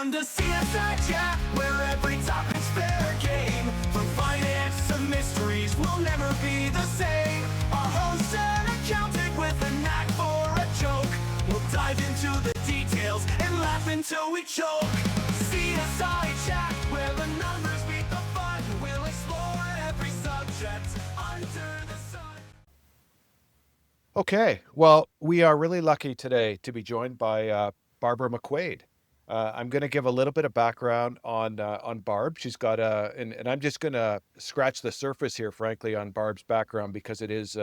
Welcome to CSI Chat, where every topic's fair game. From finance to mysteries, we'll never be the same. Our hosts an accountant with a knack for a joke. We'll dive into the details and laugh until we choke. CSI Chat, where the numbers beat the fun. We'll explore every subject under the sun. Okay, well, we are really lucky today to be joined by Barbara McQuade. I'm going to give a little bit of background on Barb. She's got and I'm just going to scratch the surface here, frankly, on Barb's background because it is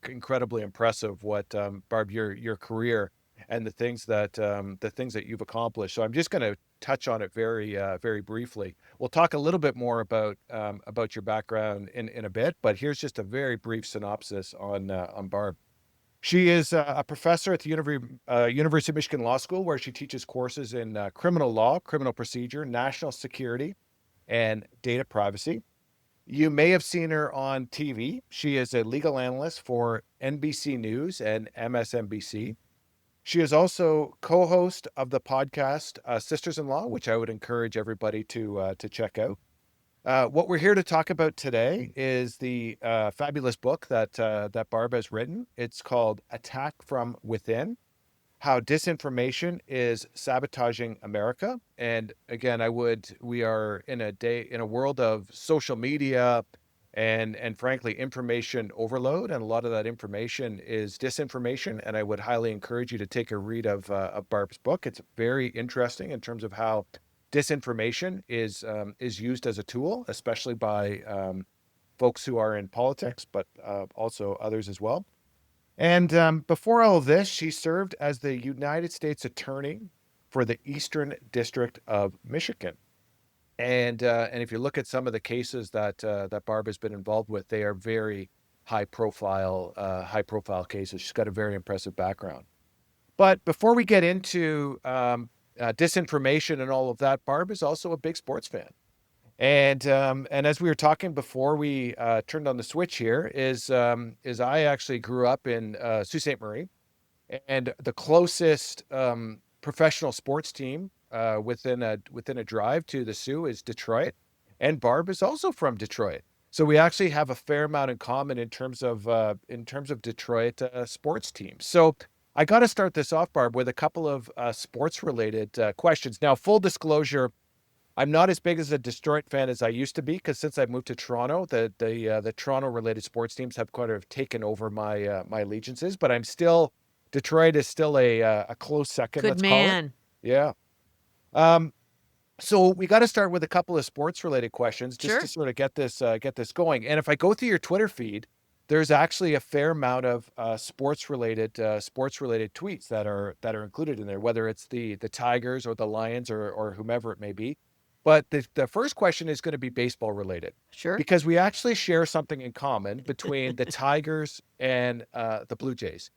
incredibly impressive what Barb, your career and the things that you've accomplished. So I'm just going to touch on it very briefly. We'll talk a little bit more about your background in a bit, but here's just a very brief synopsis on Barb. She is a professor at the University of Michigan Law School, where she teaches courses in criminal law, criminal procedure, national security, and data privacy. You may have seen her on TV. She is a legal analyst for NBC News and MSNBC. She is also co-host of the podcast Sisters-in-Law, which I would encourage everybody to check out. What we're here to talk about today is the fabulous book that Barb has written. It's called Attack from Within: How Disinformation is Sabotaging America. And again, we are in a world of social media and frankly information overload, and a lot of that information is disinformation. And I would highly encourage you to take a read of Barb's book. It's very interesting in terms of how disinformation is used as a tool, especially by folks who are in politics, but also others as well. And before all of this, she served as the United States Attorney for the Eastern District of Michigan. And if you look at some of the cases that Barb has been involved with, they are very high profile cases. She's got a very impressive background. But before we get into disinformation and all of that, Barb is also a big sports fan. And as we were talking before we turned on the switch here, is I actually grew up in Sault Ste. Marie, and the closest professional sports team within a drive to the Soo is Detroit, and Barb is also from Detroit. So we actually have a fair amount in common in terms of Detroit sports teams. So I got to start this off, Barb, with a couple of sports-related questions. Now, full disclosure, I'm not as big as a Detroit fan as I used to be, because since I moved to Toronto, the Toronto-related sports teams have kind of taken over my allegiances. But Detroit is still a close second. Good let's man. call it. Yeah. So we got to start with a couple of sports-related questions just Sure. to sort of get this going. And if I go through your Twitter feed, there's actually a fair amount of sports-related tweets that are included in there, whether it's the Tigers or the Lions or whomever it may be. But the first question is going to be baseball related, Sure. because we actually share something in common between the Tigers and the Blue Jays.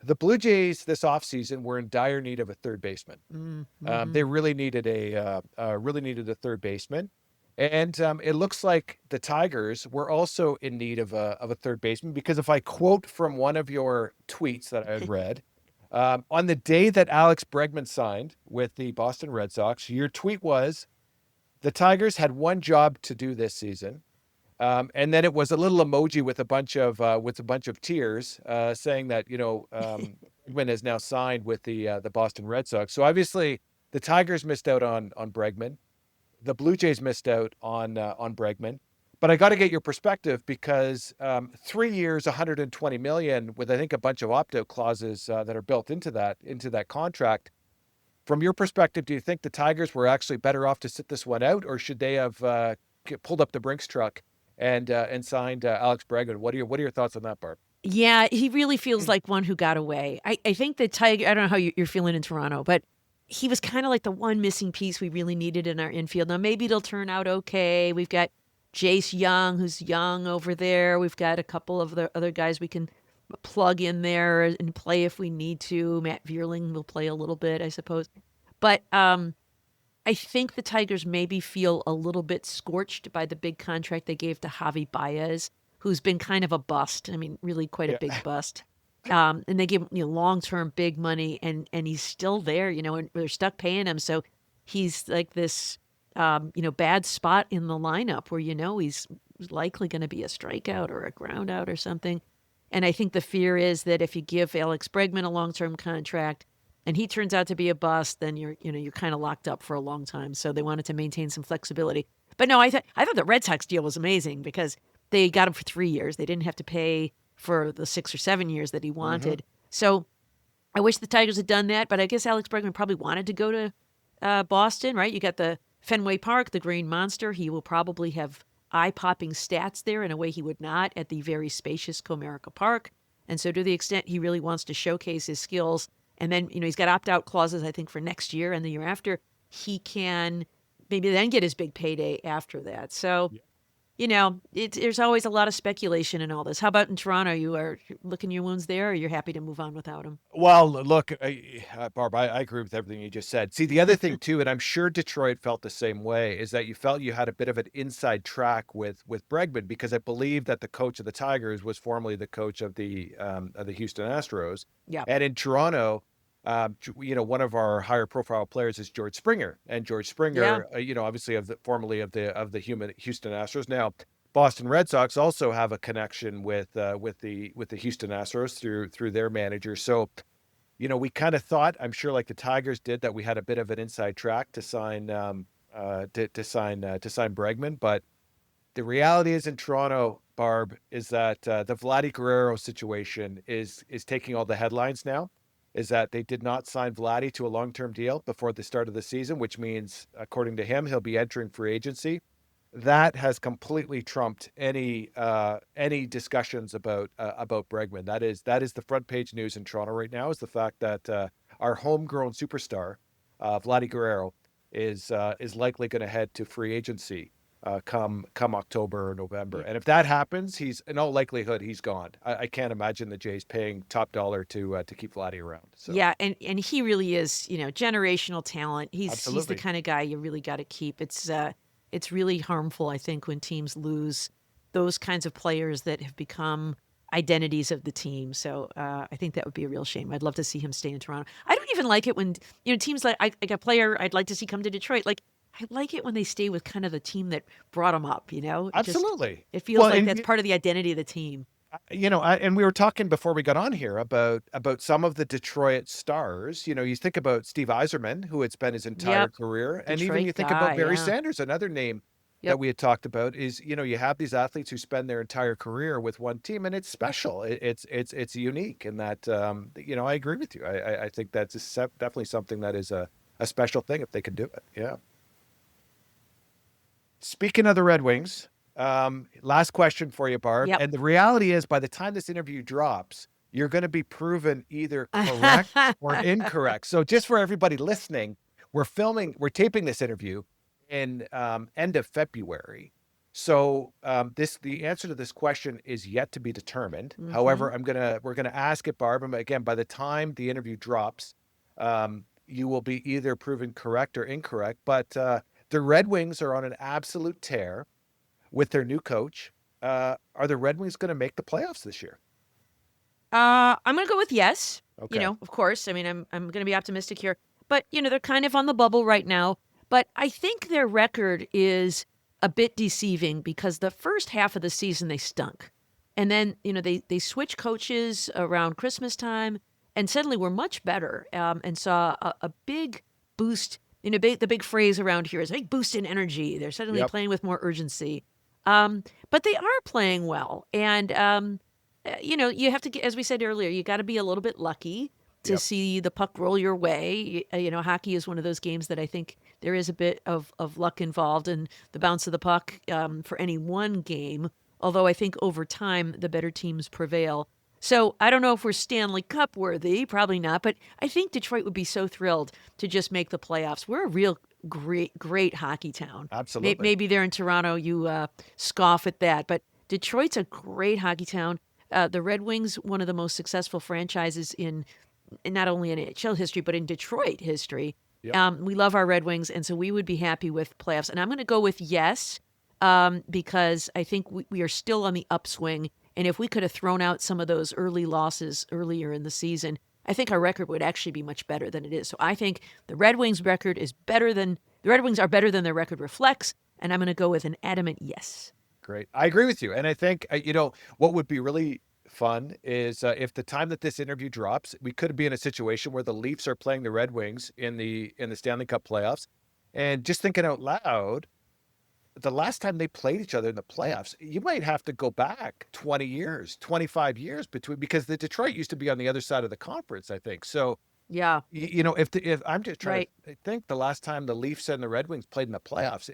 The Blue Jays this offseason were in dire need of a third baseman. Mm-hmm. They really needed a third baseman. And it looks like the Tigers were also in need of a third baseman, because if I quote from one of your tweets that I had read, on the day that Alex Bregman signed with the Boston Red Sox, your tweet was, the Tigers had one job to do this season. And then it was a little emoji with a bunch of tears, saying that, Bregman is now signed with the Boston Red Sox. So obviously the Tigers missed out on Bregman. The Blue Jays missed out on Bregman. But I got to get your perspective, because 3 years, $120 million, with I think a bunch of opt-out clauses that are built into that contract. From your perspective, do you think the Tigers were actually better off to sit this one out, or should they have pulled up the Brinks truck and signed Alex Bregman? What are your thoughts on that, Barb? Yeah, he really feels like one who got away. I think the Tiger, I don't know how you're feeling in Toronto, but he was kind of like the one missing piece we really needed in our infield. Now, maybe it'll turn out okay. We've got Jace Young, who's young over there. We've got a couple of the other guys we can plug in there and play if we need to. Matt Vierling will play a little bit, I suppose. But I think the Tigers maybe feel a little bit scorched by the big contract they gave to Javi Baez, who's been kind of a bust. I mean, really quite a big bust. And they give him long-term big money, and he's still there, and they're stuck paying him. So he's like this, bad spot in the lineup where he's likely going to be a strikeout or a ground out or something. And I think the fear is that if you give Alex Bregman a long-term contract and he turns out to be a bust, then you're kind of locked up for a long time. So they wanted to maintain some flexibility. But no, I thought the Red Sox deal was amazing because they got him for 3 years. They didn't have to pay for the 6 or 7 years that he wanted. So I wish the Tigers had done that, but I guess Alex Bregman probably wanted to go to Boston, right? You got the Fenway Park, the Green Monster. He will probably have eye-popping stats there in a way he would not at the very spacious Comerica Park. And so to the extent he really wants to showcase his skills, and then, he's got opt-out clauses, I think, for next year and the year after, he can maybe then get his big payday after that. So, there's always a lot of speculation in all this. How about in Toronto? You are licking your wounds there, or you're happy to move on without him? Well, look, Barb, I agree with everything you just said. See, the other thing too, and I'm sure Detroit felt the same way, is that you felt you had a bit of an inside track with Bregman, because I believe that the coach of the Tigers was formerly the coach of the Houston Astros. Yeah. And in Toronto, one of our higher profile players is George Springer, and George Springer, obviously formerly of the Houston Astros. Now, Boston Red Sox also have a connection with the Houston Astros through their manager. So, we kind of thought, I'm sure, like the Tigers did, that we had a bit of an inside track to sign Bregman. But the reality is in Toronto, Barb, is that the Vladdy Guerrero situation is taking all the headlines now. Is that they did not sign Vladdy to a long-term deal before the start of the season, which means, according to him, he'll be entering free agency. That has completely trumped any discussions about Bregman. That is the front page news in Toronto right now, is the fact that our homegrown superstar, Vladdy Guerrero, is likely going to head to free agency come October or November. And if that happens, he's in all likelihood he's gone. I can't imagine the Jays paying top dollar to keep Vladdy around. So. Yeah, and he really is, generational talent. He's the Absolutely. kind of guy you really got to keep. It's really harmful, I think, when teams lose those kinds of players that have become identities of the team. So I think that would be a real shame. I'd love to see him stay in Toronto. I don't even like it when teams like a player I'd like to see come to Detroit. Like, I like it when they stay with kind of the team that brought them up, Absolutely. It feels like that's part of the identity of the team. And we were talking before we got on here about some of the Detroit stars. You think about Steve Yzerman, who had spent his entire career, and even you think about Barry Sanders, another name that we had talked about. Is you have these athletes who spend their entire career with one team, and it's special. It's unique, and that I agree with you. I think that's definitely something that is a special thing if they could do it. Yeah. Speaking of the Red Wings, last question for you, Barb. Yep. And the reality is, by the time this interview drops, you're going to be proven either correct or incorrect. So just for everybody listening, we're taping this interview in end of February. So the answer to this question is yet to be determined. Mm-hmm. However, we're gonna ask it, Barb. And again, by the time the interview drops, you will be either proven correct or incorrect. But the Red Wings are on an absolute tear with their new coach. Are the Red Wings going to make the playoffs this year? I'm going to go with yes. Okay. Of course. I mean, I'm going to be optimistic here. But, they're kind of on the bubble right now. But I think their record is a bit deceiving because the first half of the season they stunk. And then, they switched coaches around Christmas time and suddenly were much better and saw a big boost. The big phrase around here is a big boost in energy. They're suddenly playing with more urgency. But they are playing well. And, you have to, as we said earlier, you got to be a little bit lucky to see the puck roll your way. Hockey is one of those games that I think there is a bit of luck involved in the bounce of the puck for any one game. Although I think over time, the better teams prevail. So I don't know if we're Stanley Cup worthy, probably not, but I think Detroit would be so thrilled to just make the playoffs. We're a real great hockey town. Absolutely. Maybe there in Toronto you scoff at that, but Detroit's a great hockey town. The Red Wings, one of the most successful franchises in not only in NHL history, but in Detroit history. Yep. We love our Red Wings, and so we would be happy with playoffs. And I'm going to go with yes, because I think we are still on the upswing. And if we could have thrown out some of those early losses earlier in the season, I think our record would actually be much better than it is. So I think the Red Wings record is better than the Red Wings are better than their record reflects, and I'm going to go with an adamant yes. Great. I agree with you. And I think, what would be really fun is if the time that this interview drops, we could be in a situation where the Leafs are playing the Red Wings in the Stanley Cup playoffs. And just thinking out loud, the last time they played each other in the playoffs, you might have to go back 20 years, 25 years because the Detroit used to be on the other side of the conference, I think. So, Yeah, if I'm just trying right. to think the last time the Leafs and the Red Wings played in the playoffs,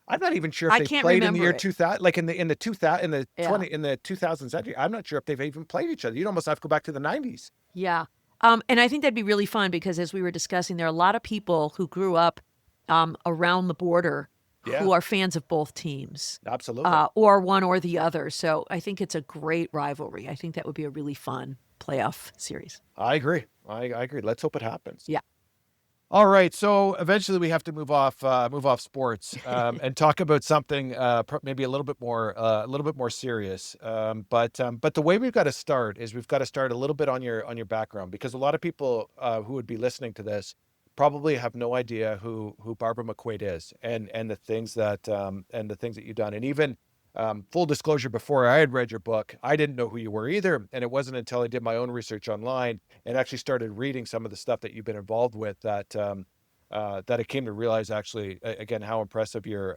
I'm not even sure if I they can't played in the remember year it. 2000, like in the 2000 Yeah. in the 2000 century. I'm not sure if they've even played each other. You'd almost have to go back to the 90s. Yeah. And I think that'd be really fun because as we were discussing, there are a lot of people who grew up around the border Yeah, who are fans of both teams, absolutely. or one or the other. So I think it's a great rivalry. I think that would be a really fun playoff series. I agree. I agree. Let's hope it happens. Yeah. All right, so eventually we have to move off sports and talk about something maybe a little bit more serious. But the way we've got to start is we've got to start a little bit on your background because a lot of people who would be listening to this probably have no idea who Barbara McQuade is and the things that you've done. And even full disclosure, before I had read your book, I didn't know who you were either, and it wasn't until I did my own research online and actually started reading some of the stuff that you've been involved with that I came to realize actually again how impressive your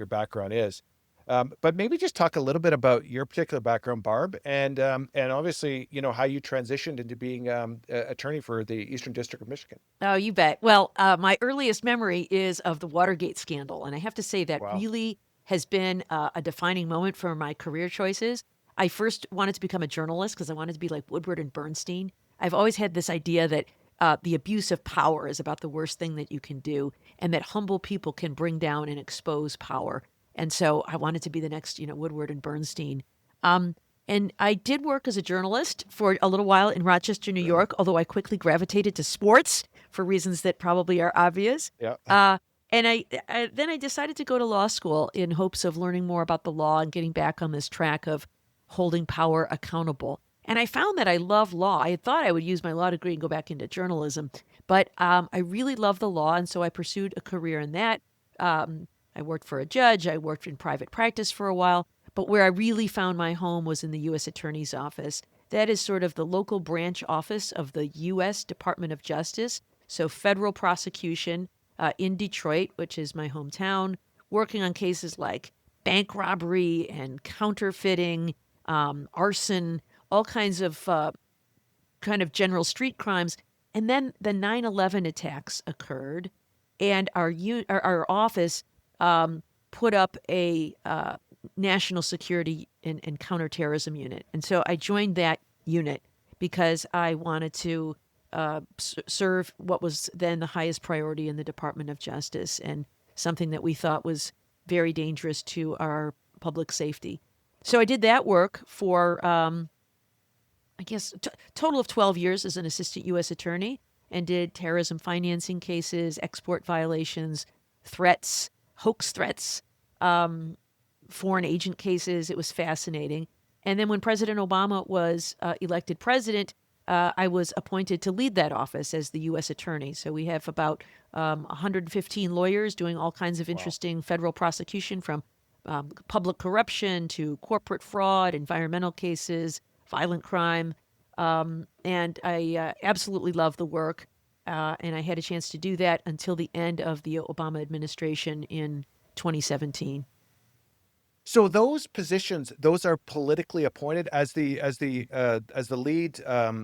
background is. But maybe just talk a little bit about your particular background, Barb, and obviously how you transitioned into being attorney for the Eastern District of Michigan. Oh, you bet. Well, my earliest memory is of the Watergate scandal. And I have to say that Wow. really has been a defining moment for my career choices. I first wanted to become a journalist because I wanted to be like Woodward and Bernstein. I've always had this idea that the abuse of power is about the worst thing that you can do, and that humble people can bring down and expose power. And so I wanted to be the next, Woodward and Bernstein. And I did work as a journalist for a little while in Rochester, New York, although I quickly gravitated to sports for reasons that probably are obvious. Yeah. And then I decided to go to law school in hopes of learning more about the law and getting back on this track of holding power accountable. And I found that I love law. I had thought I would use my law degree and go back into journalism, but I really love the law, and so I pursued a career in that. I worked for a judge. I worked in private practice for a while. But where I really found my home was in the U.S. Attorney's Office. That is sort of the local branch office of the U.S. Department of Justice. So federal prosecution in Detroit, which is my hometown, working on cases like bank robbery and counterfeiting, arson, all kinds of kind of general street crimes. And then the 9/11 attacks occurred, and our office put up a national security and counterterrorism unit. And so I joined that unit because I wanted to serve what was then the highest priority in the Department of Justice and something that we thought was very dangerous to our public safety. So I did that work for, I guess, total of 12 years as an assistant U.S. attorney, and did terrorism financing cases, export violations, threats, hoax threats, foreign agent cases. It was fascinating. And then when President Obama was elected president, I was appointed to lead that office as the U.S. attorney. So we have about 115 lawyers doing all kinds of interesting federal prosecution, from public corruption to corporate fraud, environmental cases, violent crime. And I absolutely love the work. And I had a chance to do that until the end of the Obama administration in 2017. So those positions, those are politically appointed as the lead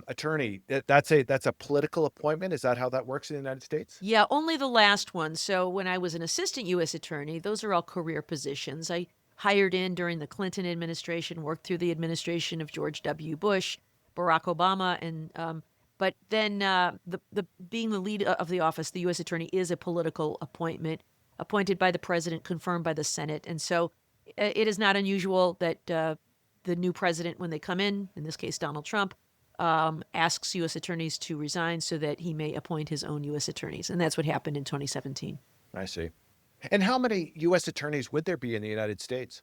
attorney. That's a political appointment. Is that how that works in the United States? Yeah, only the last one. So when I was an assistant U.S. attorney, those are all career positions. I hired in during the Clinton administration, worked through the administration of George W. Bush, Barack Obama, and but then the being the lead of the office, the U.S. attorney is a political appointment, appointed by the president, confirmed by the Senate, and so it is not unusual that the new president, when they come in this case Donald Trump, asks U.S. attorneys to resign so that he may appoint his own U.S. attorneys. And that's what happened in 2017. I see. And how many U.S. attorneys would there be in the United States?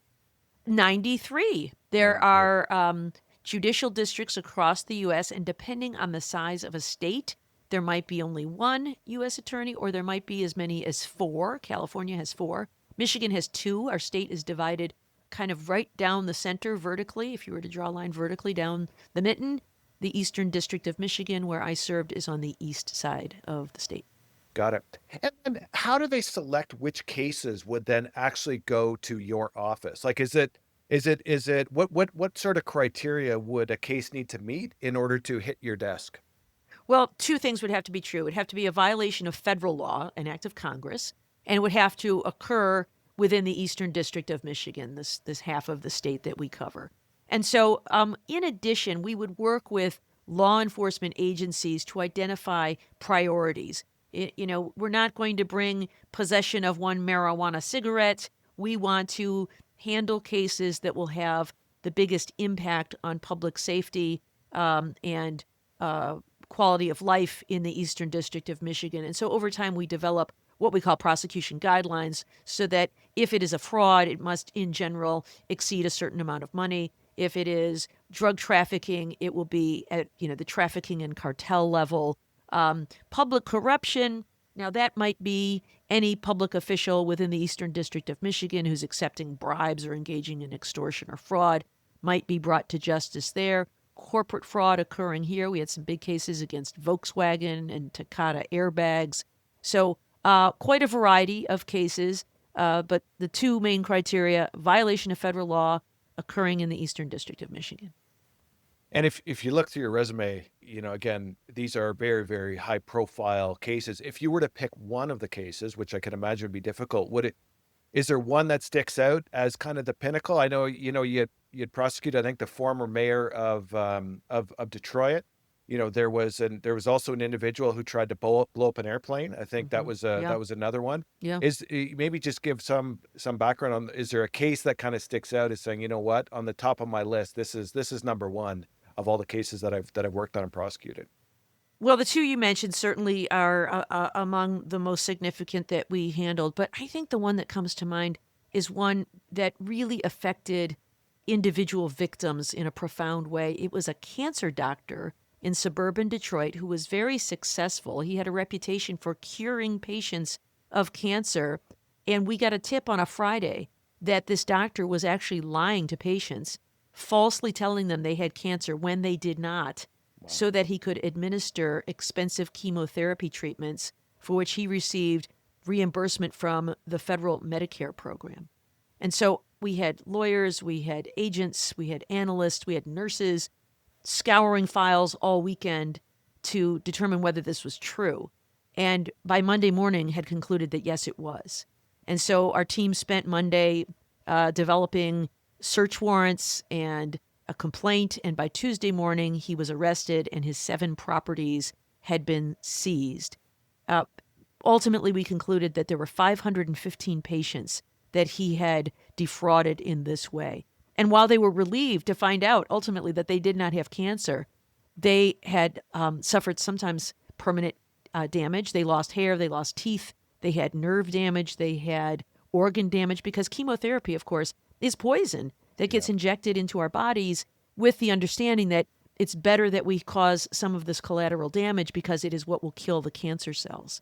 93. There 93. are, judicial districts across the U.S., and depending on the size of a state, there might be only one U.S. attorney, or there might be as many as four. California has four. Michigan has two. Our state is divided kind of right down the center vertically. If you were to draw a line vertically down the mitten, the Eastern District of Michigan, where I served, is on the east side of the state. Got it. And how do they select which cases would then actually go to your office? Like, what sort of criteria would a case need to meet in order to hit your desk? Well, two things would have to be true. It would have to be a violation of federal law, an act of Congress, and it would have to occur within the Eastern District of Michigan, this half of the state that we cover. And so, in addition, we would work with law enforcement agencies to identify priorities. We're not going to bring possession of one marijuana cigarette. We want to handle cases that will have the biggest impact on public safety and quality of life in the Eastern District of Michigan. And so over time, we develop what we call prosecution guidelines so that if it is a fraud, it must, in general, exceed a certain amount of money. If it is drug trafficking, it will be at the trafficking and cartel level. Public corruption, now that might be any public official within the Eastern District of Michigan who's accepting bribes or engaging in extortion or fraud might be brought to justice there. Corporate fraud occurring here. We had some big cases against Volkswagen and Takata airbags. So quite a variety of cases, but the two main criteria, violation of federal law occurring in the Eastern District of Michigan. And if you look through your resume, again, these are very, very high profile cases. If you were to pick one of the cases, which I can imagine would be difficult, is there one that sticks out as kind of the pinnacle? I know, you'd prosecuted, I think, the former mayor of Detroit. There was also an individual who tried to blow up an airplane. I think that was that was another one. Yeah. Maybe just give some background on, is there a case that kind of sticks out as saying, what, on the top of my list, this is number one of all the cases that I've worked on and prosecuted? Well, the two you mentioned certainly are among the most significant that we handled. But I think the one that comes to mind is one that really affected individual victims in a profound way. It was a cancer doctor in suburban Detroit who was very successful. He had a reputation for curing patients of cancer. And we got a tip on a Friday that this doctor was actually lying to patients, falsely telling them they had cancer when they did not, so that he could administer expensive chemotherapy treatments for which he received reimbursement from the federal Medicare program. And so we had lawyers, we had agents, we had analysts, we had nurses scouring files all weekend to determine whether this was true. And by Monday morning had concluded that yes, it was. And so our team spent Monday developing search warrants and a complaint, and by Tuesday morning, he was arrested and his 7 properties had been seized. Ultimately, we concluded that there were 515 patients that he had defrauded in this way. And while they were relieved to find out ultimately that they did not have cancer, they had suffered sometimes permanent damage. They lost hair, they lost teeth, they had nerve damage, they had organ damage, because chemotherapy, of course, is poison that gets injected into our bodies with the understanding that it's better that we cause some of this collateral damage because it is what will kill the cancer cells.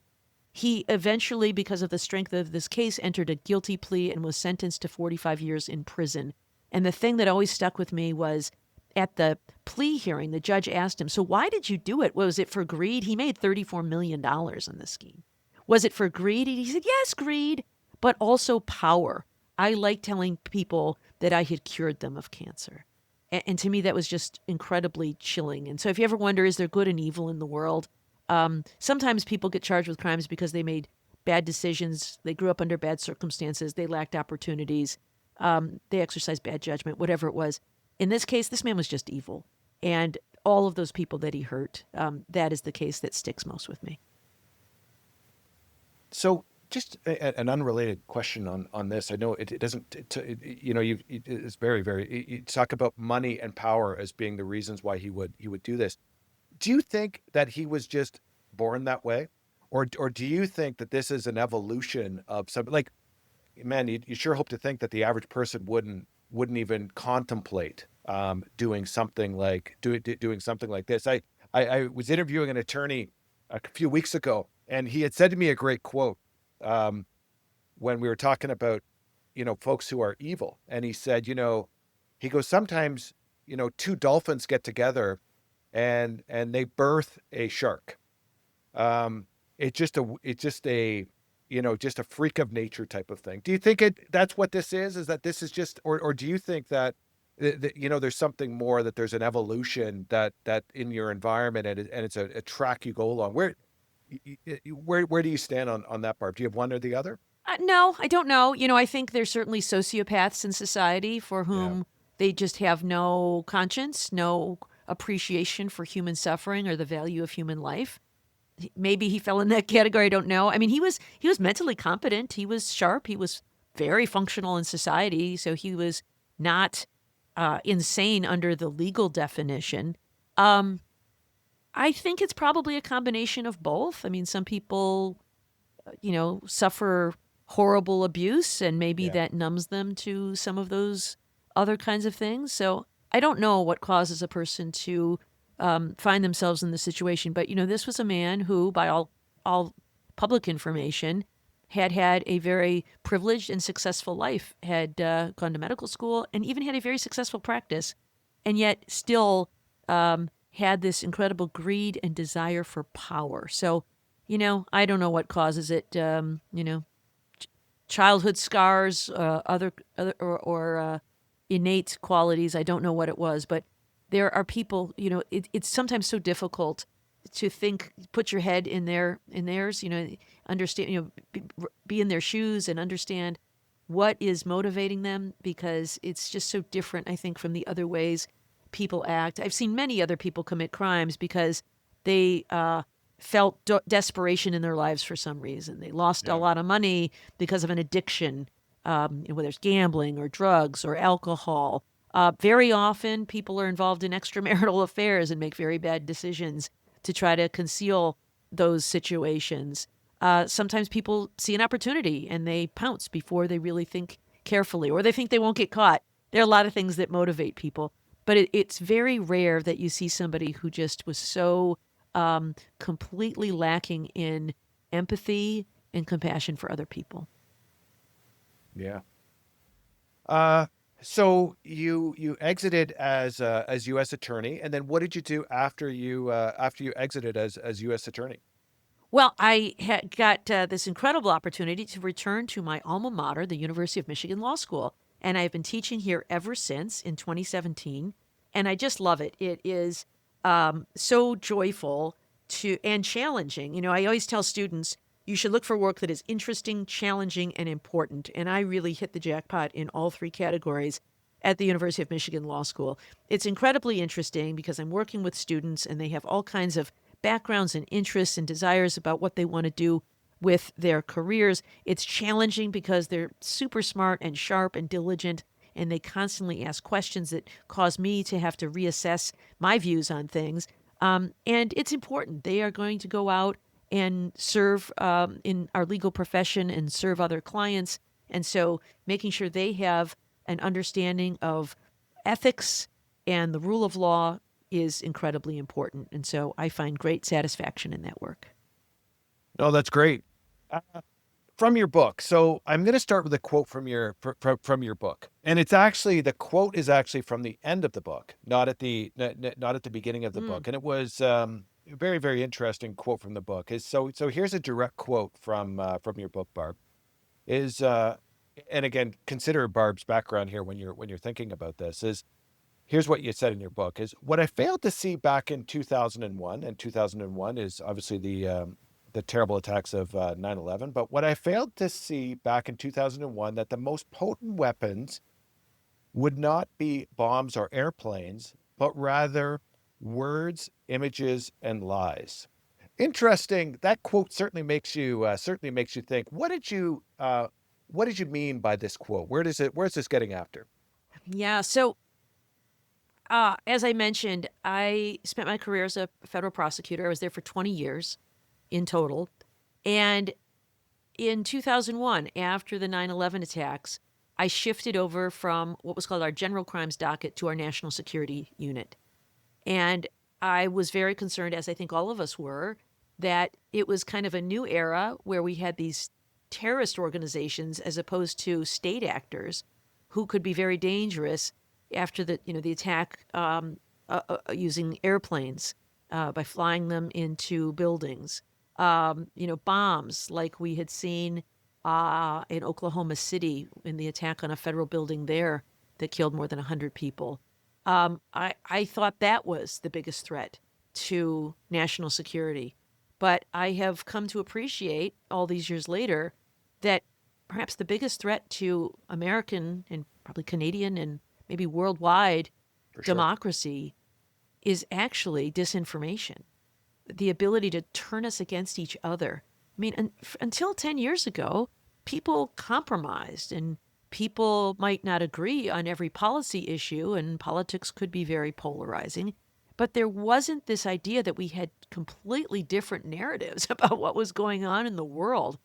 He eventually, because of the strength of this case, entered a guilty plea and was sentenced to 45 years in prison. And the thing that always stuck with me was at the plea hearing, the judge asked him, so why did you do it? Was it for greed? He made $34 million on this scheme. Was it for greed? And he said, yes, greed, but also power. I like telling people that I had cured them of cancer. And to me, that was just incredibly chilling. And so if you ever wonder, is there good and evil in the world? Sometimes people get charged with crimes because they made bad decisions. They grew up under bad circumstances. They lacked opportunities. They exercised bad judgment, whatever it was. In this case, this man was just evil. And all of those people that he hurt, that is the case that sticks most with me. So just an unrelated question on this. I know it doesn't, it's very, very, you talk about money and power as being the reasons why he would do this. Do you think that he was just born that way? Or do you think that this is an evolution of something like, man, you sure hope to think that the average person wouldn't even contemplate doing something like doing something like this. I was interviewing an attorney a few weeks ago, and he had said to me a great quote um, when we were talking about, folks who are evil. And he said, he goes, sometimes, two dolphins get together and they birth a shark. Um, it's just a freak of nature type of thing. Do you think that's what this is? Is that this is just, or do you think that, there's something more, that there's an evolution that in your environment, and it's a track you go along? Where do you stand on that, Barb? Do you have one or the other? No, I don't know. I think there's certainly sociopaths in society for Yeah. whom they just have no conscience, no appreciation for human suffering or the value of human life. Maybe he fell in that category. I don't know. I mean, he was mentally competent. He was sharp. He was very functional in society. So he was not insane under the legal definition. Um, I think it's probably a combination of both. I mean, some people, suffer horrible abuse, and maybe Yeah. that numbs them to some of those other kinds of things. So I don't know what causes a person to find themselves in this situation. But this was a man who, by all public information, had a very privileged and successful life, had gone to medical school, and even had a very successful practice, and yet still had this incredible greed and desire for power. So, I don't know what causes it. Childhood scars, other or innate qualities. I don't know what it was, but there are people. It's sometimes so difficult to think, put your head in theirs. Understand. Be in their shoes and understand what is motivating them, because it's just so different, I think, from the other ways people act. I've seen many other people commit crimes because they felt desperation in their lives for some reason. They lost a Yeah. lot of money because of an addiction, whether it's gambling or drugs or alcohol. Very often, people are involved in extramarital affairs and make very bad decisions to try to conceal those situations. Sometimes people see an opportunity and they pounce before they really think carefully, or they think they won't get caught. There are a lot of things that motivate people, but it's very rare that you see somebody who just was so completely lacking in empathy and compassion for other people. Yeah. Uh, so you exited as U.S. attorney, and then what did you do after you exited as U.S. attorney? Well, I got this incredible opportunity to return to my alma mater, the University of Michigan Law School. And I've been teaching here ever since in 2017. And I just love it. It is so joyful and challenging. I always tell students you should look for work that is interesting, challenging, and important. And I really hit the jackpot in all three categories at the University of Michigan Law School. It's incredibly interesting because I'm working with students and they have all kinds of backgrounds and interests and desires about what they want to do with their careers. It's challenging because they're super smart and sharp and diligent, and they constantly ask questions that cause me to have to reassess my views on things. And it's important. They are going to go out and serve in our legal profession and serve other clients. And so making sure they have an understanding of ethics and the rule of law is incredibly important. And so I find great satisfaction in that work. No, that's great. Uh, from your book. So I'm going to start with a quote from your book, and the quote is actually from the end of the book, not at the beginning of the Mm. book. And it was a very, very interesting quote from the book. So here's a direct quote from your book, Barb. Is And again, consider Barb's background here when you're thinking about this. Is Here's what you said in your book: is what I failed to see back in 2001, and 2001 is obviously the terrible attacks of 9/11. But what I failed to see back in 2001, that the most potent weapons would not be bombs or airplanes, but rather words, images, and lies. Interesting. That quote certainly makes you think. What did you mean by this quote? Where's this getting after? Yeah. So, as I mentioned, I spent my career as a federal prosecutor. I was there for 20 years in total. And in 2001, after the 9/11 attacks, I shifted over from what was called our general crimes docket to our national security unit. And I was very concerned, as I think all of us were, that it was kind of a new era where we had these terrorist organizations as opposed to state actors who could be very dangerous after the attack using airplanes by flying them into buildings. Bombs like we had seen in Oklahoma City in the attack on a federal building there that killed more than 100 people. I thought that was the biggest threat to national security. But I have come to appreciate all these years later that perhaps the biggest threat to American and probably Canadian and maybe worldwide For sure. democracy is actually disinformation, the ability to turn us against each other. I mean, until 10 years ago, people compromised and people might not agree on every policy issue, and politics could be very polarizing. But there wasn't this idea that we had completely different narratives about what was going on in the world.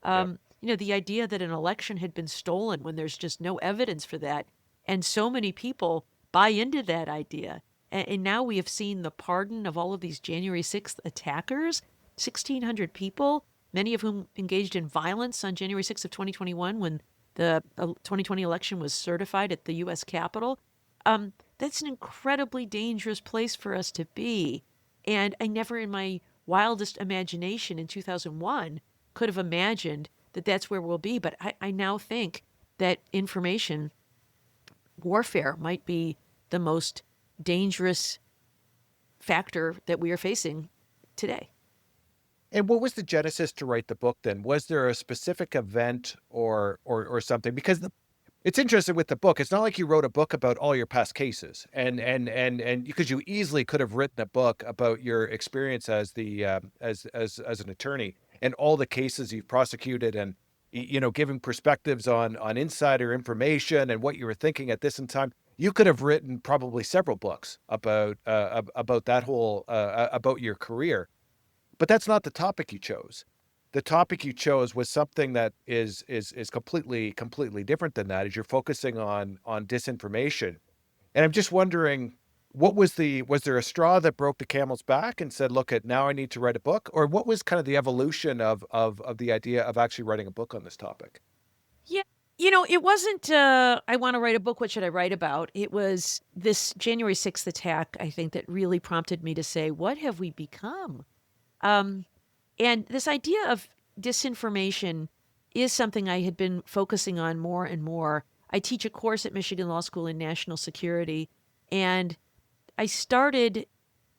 Yep. The idea that an election had been stolen when there's just no evidence for that. And so many people buy into that idea. And now we have seen the pardon of all of these January 6th attackers, 1,600 people, many of whom engaged in violence on January 6th of 2021 when the 2020 election was certified at the U.S. Capitol. That's an incredibly dangerous place for us to be. And I never in my wildest imagination in 2001 could have imagined that that's where we'll be. But I now think that information warfare might be the most dangerous factor that we are facing today. And what was the genesis to write the book then? Was there a specific event or something? Because it's interesting with the book. It's not like you wrote a book about all your past cases, and because you easily could have written a book about your experience as the as an attorney and all the cases you've prosecuted, and giving perspectives on insider information and what you were thinking at this time. You could have written probably several books about that whole about your career, but that's not the topic you chose. The topic you chose was something that is completely different than that, as you're focusing on disinformation. And I'm just wondering, was there a straw that broke the camel's back and said, look, now I need to write a book? Or what was kind of the evolution of the idea of actually writing a book on this topic? Yeah. It wasn't, I want to write a book. What should I write about? It was this January 6th attack, I think, that really prompted me to say, what have we become? And this idea of disinformation is something I had been focusing on more and more. I teach a course at Michigan Law School in national security, and I started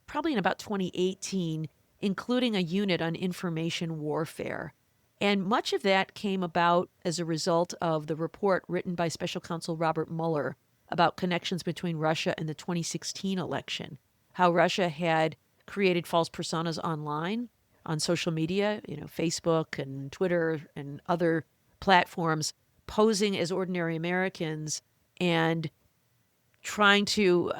probably in about 2018, including a unit on information warfare. And much of that came about as a result of the report written by Special Counsel Robert Mueller about connections between Russia and the 2016 election, how Russia had created false personas online on social media, Facebook and Twitter and other platforms, posing as ordinary Americans and trying to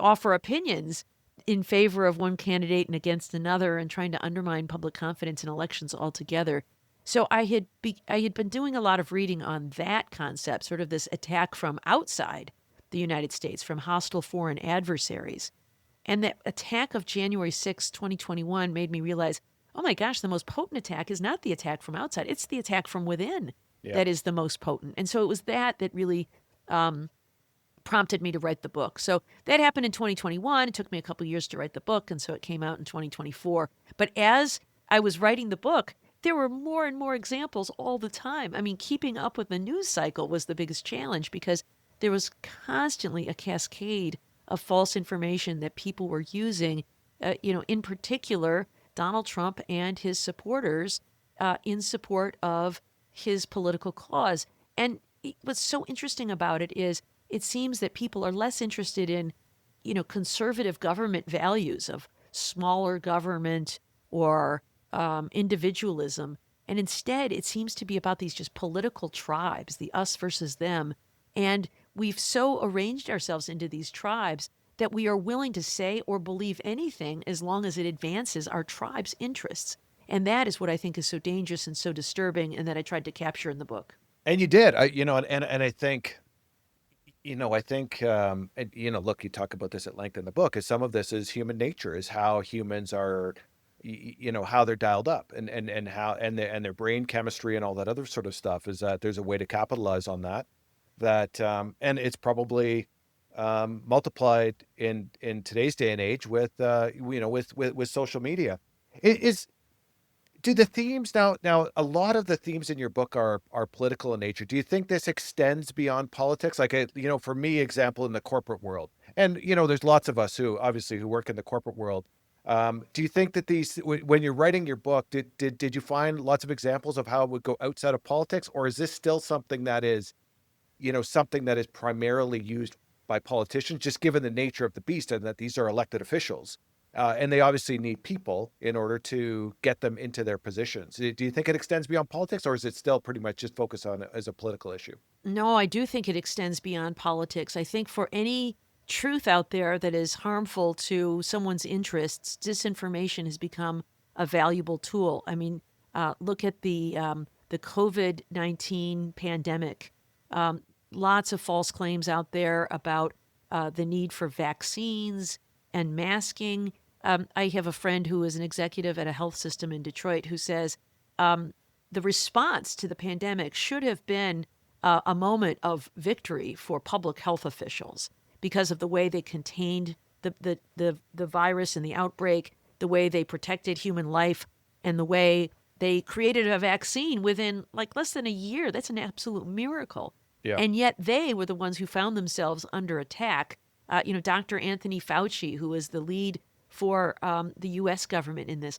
offer opinions in favor of one candidate and against another, and trying to undermine public confidence in elections altogether. So I had been doing a lot of reading on that concept, sort of this attack from outside the United States, from hostile foreign adversaries. And that attack of January 6, 2021 made me realize, oh my gosh, the most potent attack is not the attack from outside. It's the attack from within that is the most potent. And so it was that really prompted me to write the book. So that happened in 2021. It took me a couple years to write the book, and so it came out in 2024. But as I was writing the book, there were more and more examples all the time. I mean, keeping up with the news cycle was the biggest challenge because there was constantly a cascade of false information that people were using, in particular, Donald Trump and his supporters in support of his political cause. And what's so interesting about it is it seems that people are less interested in, conservative government values of smaller government or individualism. And instead, it seems to be about these just political tribes, the us versus them. And we've so arranged ourselves into these tribes that we are willing to say or believe anything as long as it advances our tribe's interests. And that is what I think is so dangerous and so disturbing, and that I tried to capture in the book. And you did, and I think, and, look, you talk about this at length in the book, is some of this is human nature, is how humans are, how they're dialed up, and how, and their brain chemistry and all that other sort of stuff, is that there's a way to capitalize on and it's probably multiplied in today's day and age with, with social media. Is Do the themes now a lot of the themes in your book are political in nature. Do you think this extends beyond politics? Like, for me, example, in the corporate world, and there's lots of us who work in the corporate world. Do you think that when you're writing your book, did you find lots of examples of how it would go outside of politics, or is this still something that is primarily used by politicians, just given the nature of the beast, and that these are elected officials, and they obviously need people in order to get them into their positions? Do you think it extends beyond politics, or is it still pretty much just focused on it as a political issue? No, I do think it extends beyond politics. I think for any truth out there that is harmful to someone's interests, disinformation has become a valuable tool. I mean, look at the COVID-19 pandemic. Um, Lots of false claims out there about the need for vaccines and masking. I have a friend who is an executive at a health system in Detroit who says the response to the pandemic should have been a moment of victory for public health officials because of the way they contained the virus and the outbreak, the way they protected human life, and the way they created a vaccine within like less than a year. That's an absolute miracle. Yeah. And yet they were the ones who found themselves under attack. Dr. Anthony Fauci, who is the lead for the U.S. government in this,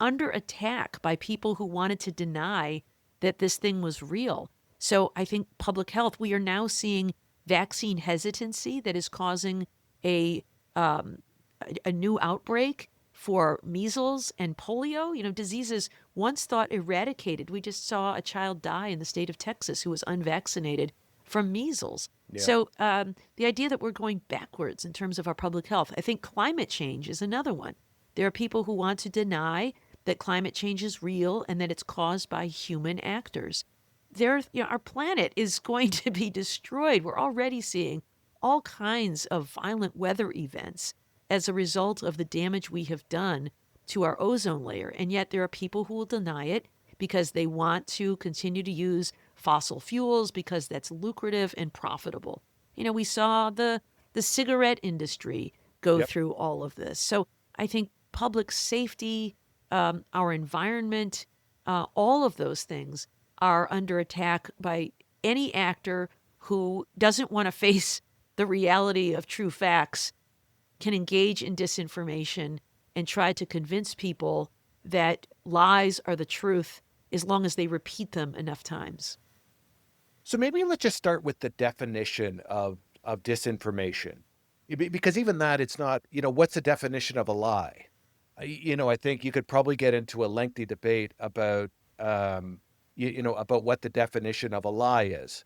under attack by people who wanted to deny that this thing was real. So I think public health, we are now seeing vaccine hesitancy that is causing a new outbreak for measles and polio, diseases once thought eradicated. We just saw a child die in the state of Texas who was unvaccinated from measles. Yeah. So the idea that we're going backwards in terms of our public health, I think climate change is another one. There are people who want to deny that climate change is real and that it's caused by human actors. Our planet is going to be destroyed. We're already seeing all kinds of violent weather events as a result of the damage we have done to our ozone layer. And yet there are people who will deny it because they want to continue to use fossil fuels because that's lucrative and profitable. We saw the cigarette industry go Yep. through all of this. So I think public safety, our environment, all of those things are under attack by any actor who doesn't want to face the reality of true facts, can engage in disinformation and try to convince people that lies are the truth as long as they repeat them enough times. So maybe let's just start with the definition of disinformation. Because even that, it's not, what's the definition of a lie? I think you could probably get into a lengthy debate about, about what the definition of a lie is.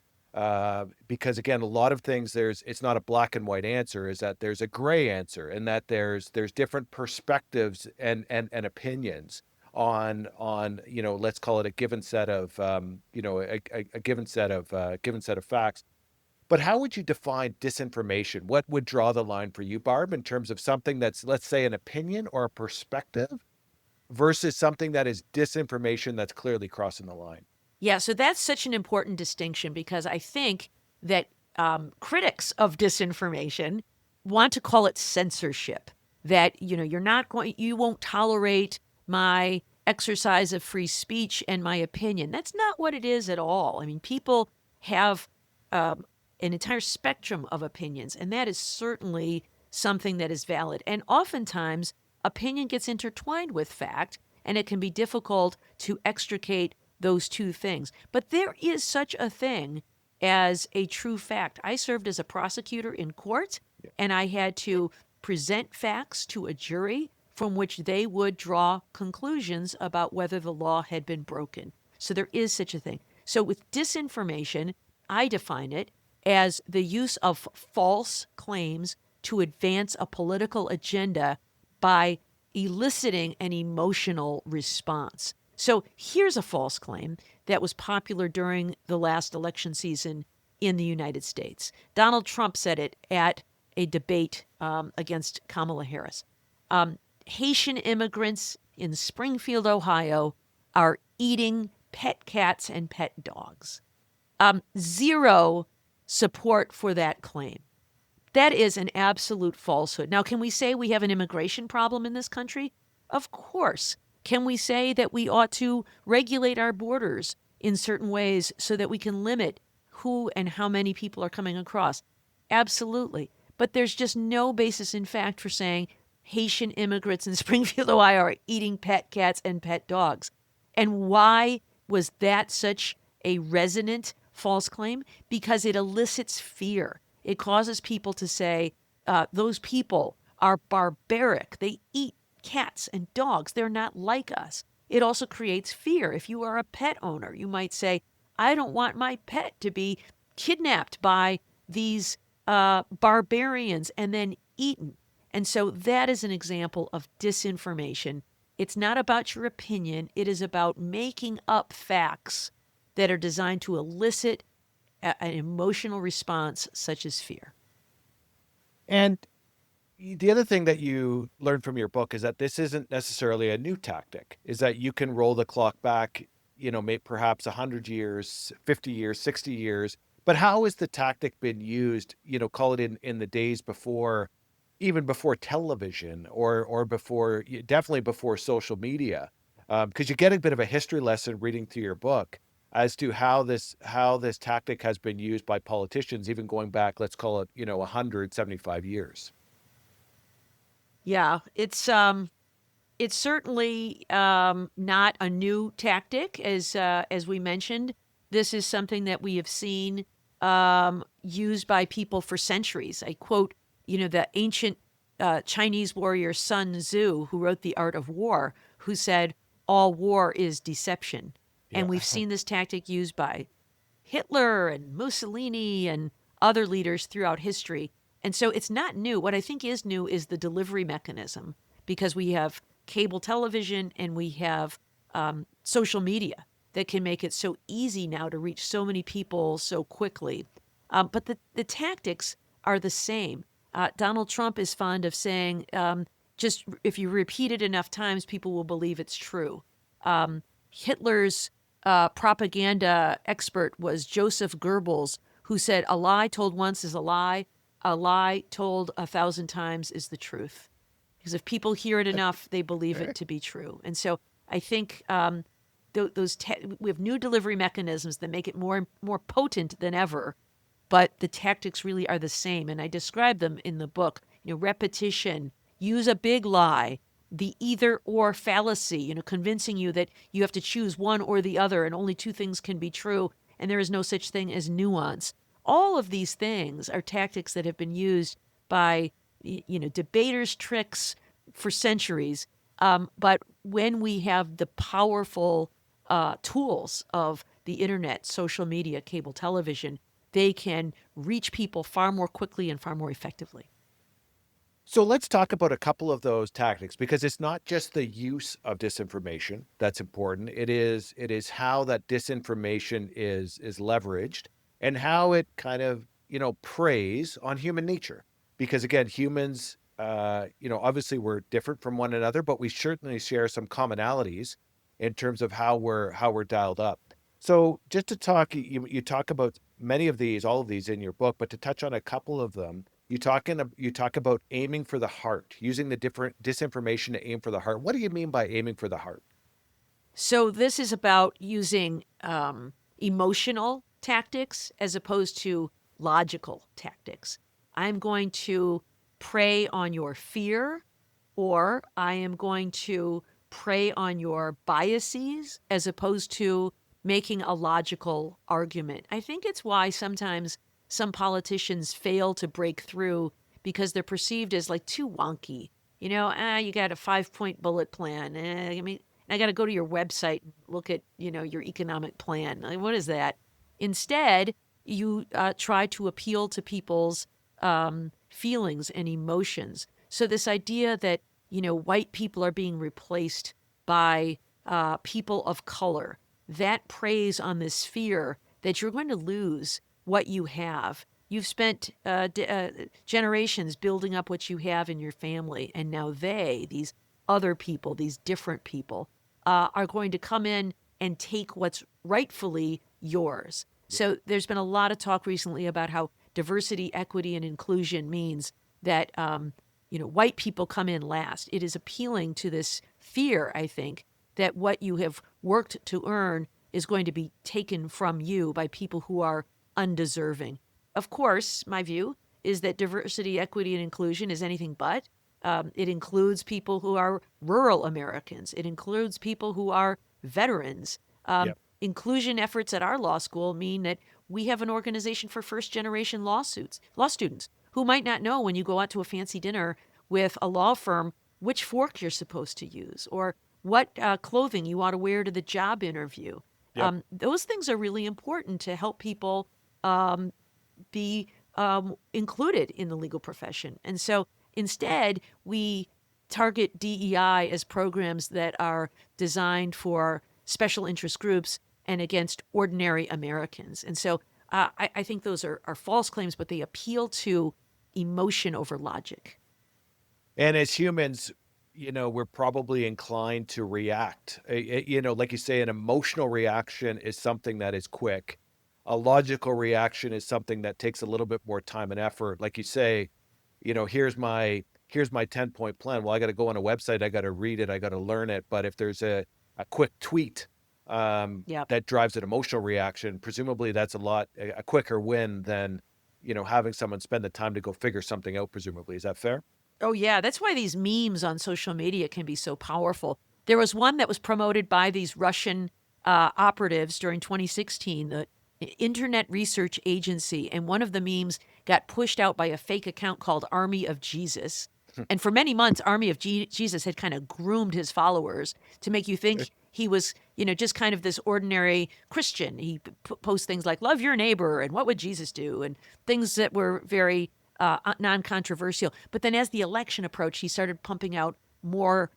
Because again, a lot of things, it's not a black and white answer, is that there's a gray answer, and that there's different perspectives and opinions on, let's call it a given set of, a given set of facts. But how would you define disinformation? What would draw the line for you, Barb, in terms of something that's, let's say, an opinion or a perspective versus something that is disinformation that's clearly crossing the line? Yeah, so that's such an important distinction because I think that critics of disinformation want to call it censorship. That you won't tolerate my exercise of free speech and my opinion. That's not what it is at all. I mean, people have an entire spectrum of opinions, and that is certainly something that is valid. And oftentimes, opinion gets intertwined with fact, and it can be difficult to extricate those two things. But there is such a thing as a true fact. I served as a prosecutor in court, and I had to present facts to a jury from which they would draw conclusions about whether the law had been broken. So there is such a thing. So with disinformation, I define it as the use of false claims to advance a political agenda by eliciting an emotional response. So here's a false claim that was popular during the last election season in the United States. Donald Trump said it at a debate against Kamala Harris. Haitian immigrants in Springfield, Ohio, are eating pet cats and pet dogs. Zero support for that claim. That is an absolute falsehood. Now, can we say we have an immigration problem in this country? Of course. Can we say that we ought to regulate our borders in certain ways so that we can limit who and how many people are coming across? Absolutely. But there's just no basis in fact for saying Haitian immigrants in Springfield, Ohio are eating pet cats and pet dogs. And why was that such a resonant false claim? Because it elicits fear. It causes people to say, those people are barbaric. They eat cats and dogs. They're not like us. It also creates fear. If you are a pet owner, you might say, I don't want my pet to be kidnapped by these barbarians and then eaten. And so that is an example of disinformation. It's not about your opinion. It is about making up facts that are designed to elicit an emotional response such as fear. And the other thing that you learned from your book is that this isn't necessarily a new tactic, is that you can roll the clock back, perhaps 100 years, 50 years, 60 years. But how has the tactic been used, call it in the days before, even before television or before, definitely before social media? Because you get a bit of a history lesson reading through your book as to how this tactic has been used by politicians, even going back, let's call it, 175 years. Yeah, it's certainly not a new tactic, as we mentioned. This is something that we have seen used by people for centuries. I quote, the ancient Chinese warrior Sun Tzu, who wrote The Art of War, who said, all war is deception. Yeah. And we've seen this tactic used by Hitler and Mussolini and other leaders throughout history. And so it's not new. What I think is new is the delivery mechanism, because we have cable television and we have social media that can make it so easy now to reach so many people so quickly. But the tactics are the same. Donald Trump is fond of saying, just if you repeat it enough times, people will believe it's true. Hitler's propaganda expert was Joseph Goebbels, who said, a lie told once is a lie told 1,000 times is the truth. Because if people hear it enough, they believe it to be true. And so I think we have new delivery mechanisms that make it more potent than ever, but the tactics really are the same. And I describe them in the book. Repetition, use a big lie, the either or fallacy, convincing you that you have to choose one or the other and only two things can be true and there is no such thing as nuance. All of these things are tactics that have been used by, debaters' tricks for centuries. But when we have the powerful tools of the internet, social media, cable television, they can reach people far more quickly and far more effectively. So let's talk about a couple of those tactics, because it's not just the use of disinformation that's important. It is how that disinformation is leveraged and how it kind of, preys on human nature. Because again, humans, obviously we're different from one another, but we certainly share some commonalities in terms of how we're dialed up. So just to talk, you talk about many of these, all of these in your book, but to touch on a couple of them, you talk about aiming for the heart, using the different disinformation to aim for the heart. What do you mean by aiming for the heart? So this is about using emotional tactics as opposed to logical tactics. I'm going to prey on your fear, or I am going to prey on your biases as opposed to making a logical argument. I think it's why sometimes some politicians fail to break through, because they're perceived as like too wonky. You got a 5-point bullet plan. I got to go to your website and look at, your economic plan. Like, what is that? Instead, you try to appeal to people's feelings and emotions. So this idea that, white people are being replaced by people of color, that preys on this fear that you're going to lose what you have. You've spent generations building up what you have in your family, and now these other people, these different people, are going to come in and take what's rightfully yours. So there's been a lot of talk recently about how diversity, equity, and inclusion means that white people come in last. It is appealing to this fear, I think, that what you have worked to earn is going to be taken from you by people who are undeserving. Of course, my view is that diversity, equity, and inclusion is anything but. It includes people who are rural Americans. It includes people who are veterans. Yep. Inclusion efforts at our law school mean that we have an organization for first-generation law students who might not know when you go out to a fancy dinner with a law firm which fork you're supposed to use or what clothing you ought to wear to the job interview. Yep. Those things are really important to help people be included in the legal profession. And so instead, we target DEI as programs that are designed for special interest groups and against ordinary Americans. And so I think those are false claims, but they appeal to emotion over logic. And as humans, we're probably inclined to react. Like you say, an emotional reaction is something that is quick. A logical reaction is something that takes a little bit more time and effort. Like you say, here's my 10-point plan. Well, I got to go on a website. I got to read it. I got to learn it. But if there's a quick tweet Yep. that drives an emotional reaction, presumably that's a quicker win than, having someone spend the time to go figure something out, presumably. Is that fair? Oh, yeah. That's why these memes on social media can be so powerful. There was one that was promoted by these Russian operatives during 2016, the Internet Research Agency, and one of the memes got pushed out by a fake account called Army of Jesus. And for many months, Army of Jesus had kind of groomed his followers to make you think he was, just kind of this ordinary Christian. He posts things like, love your neighbor, and what would Jesus do? And things that were very non-controversial. But then as the election approached, he started pumping out more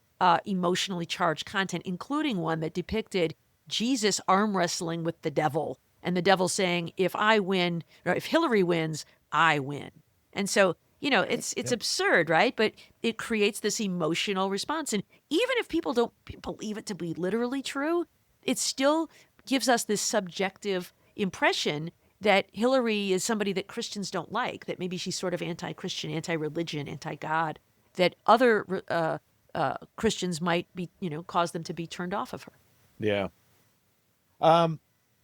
emotionally charged content, including one that depicted Jesus arm wrestling with the devil. And the devil saying, if I win, or if Hillary wins, I win. And so, it's absurd, right? But it creates this emotional response. And even if people don't believe it to be literally true, it still gives us this subjective impression that Hillary is somebody that Christians don't like, that maybe she's sort of anti-Christian, anti-religion, anti-God, that other Christians might be, cause them to be turned off of her. Yeah.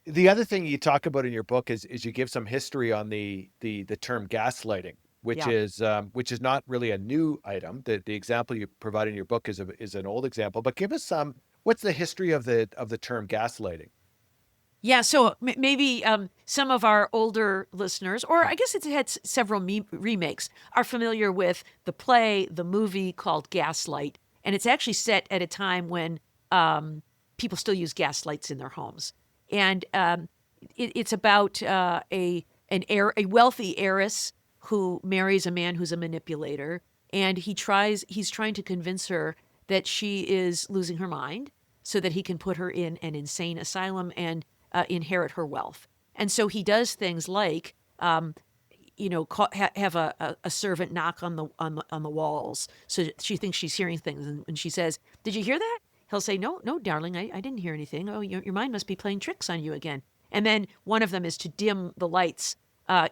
The other thing you talk about in your book is you give some history on the term gaslighting, which Yeah. is not really a new item. The example you provide in your book is an old example, but give us what's the history of the term gaslighting? Yeah, so maybe some of our older listeners, or I guess it's had several remakes, are familiar with the play, the movie called Gaslight. And it's actually set at a time when people still use gaslights in their homes. And it's about a wealthy heiress who marries a man who's a manipulator. And he's trying to convince her that she is losing her mind so that he can put her in an insane asylum and inherit her wealth. And so he does things like, have a servant knock on the walls, so that she thinks she's hearing things. And she says, "Did you hear that?" He'll say, "No, darling, I didn't hear anything. Oh, your mind must be playing tricks on you again." And then one of them is to dim the lights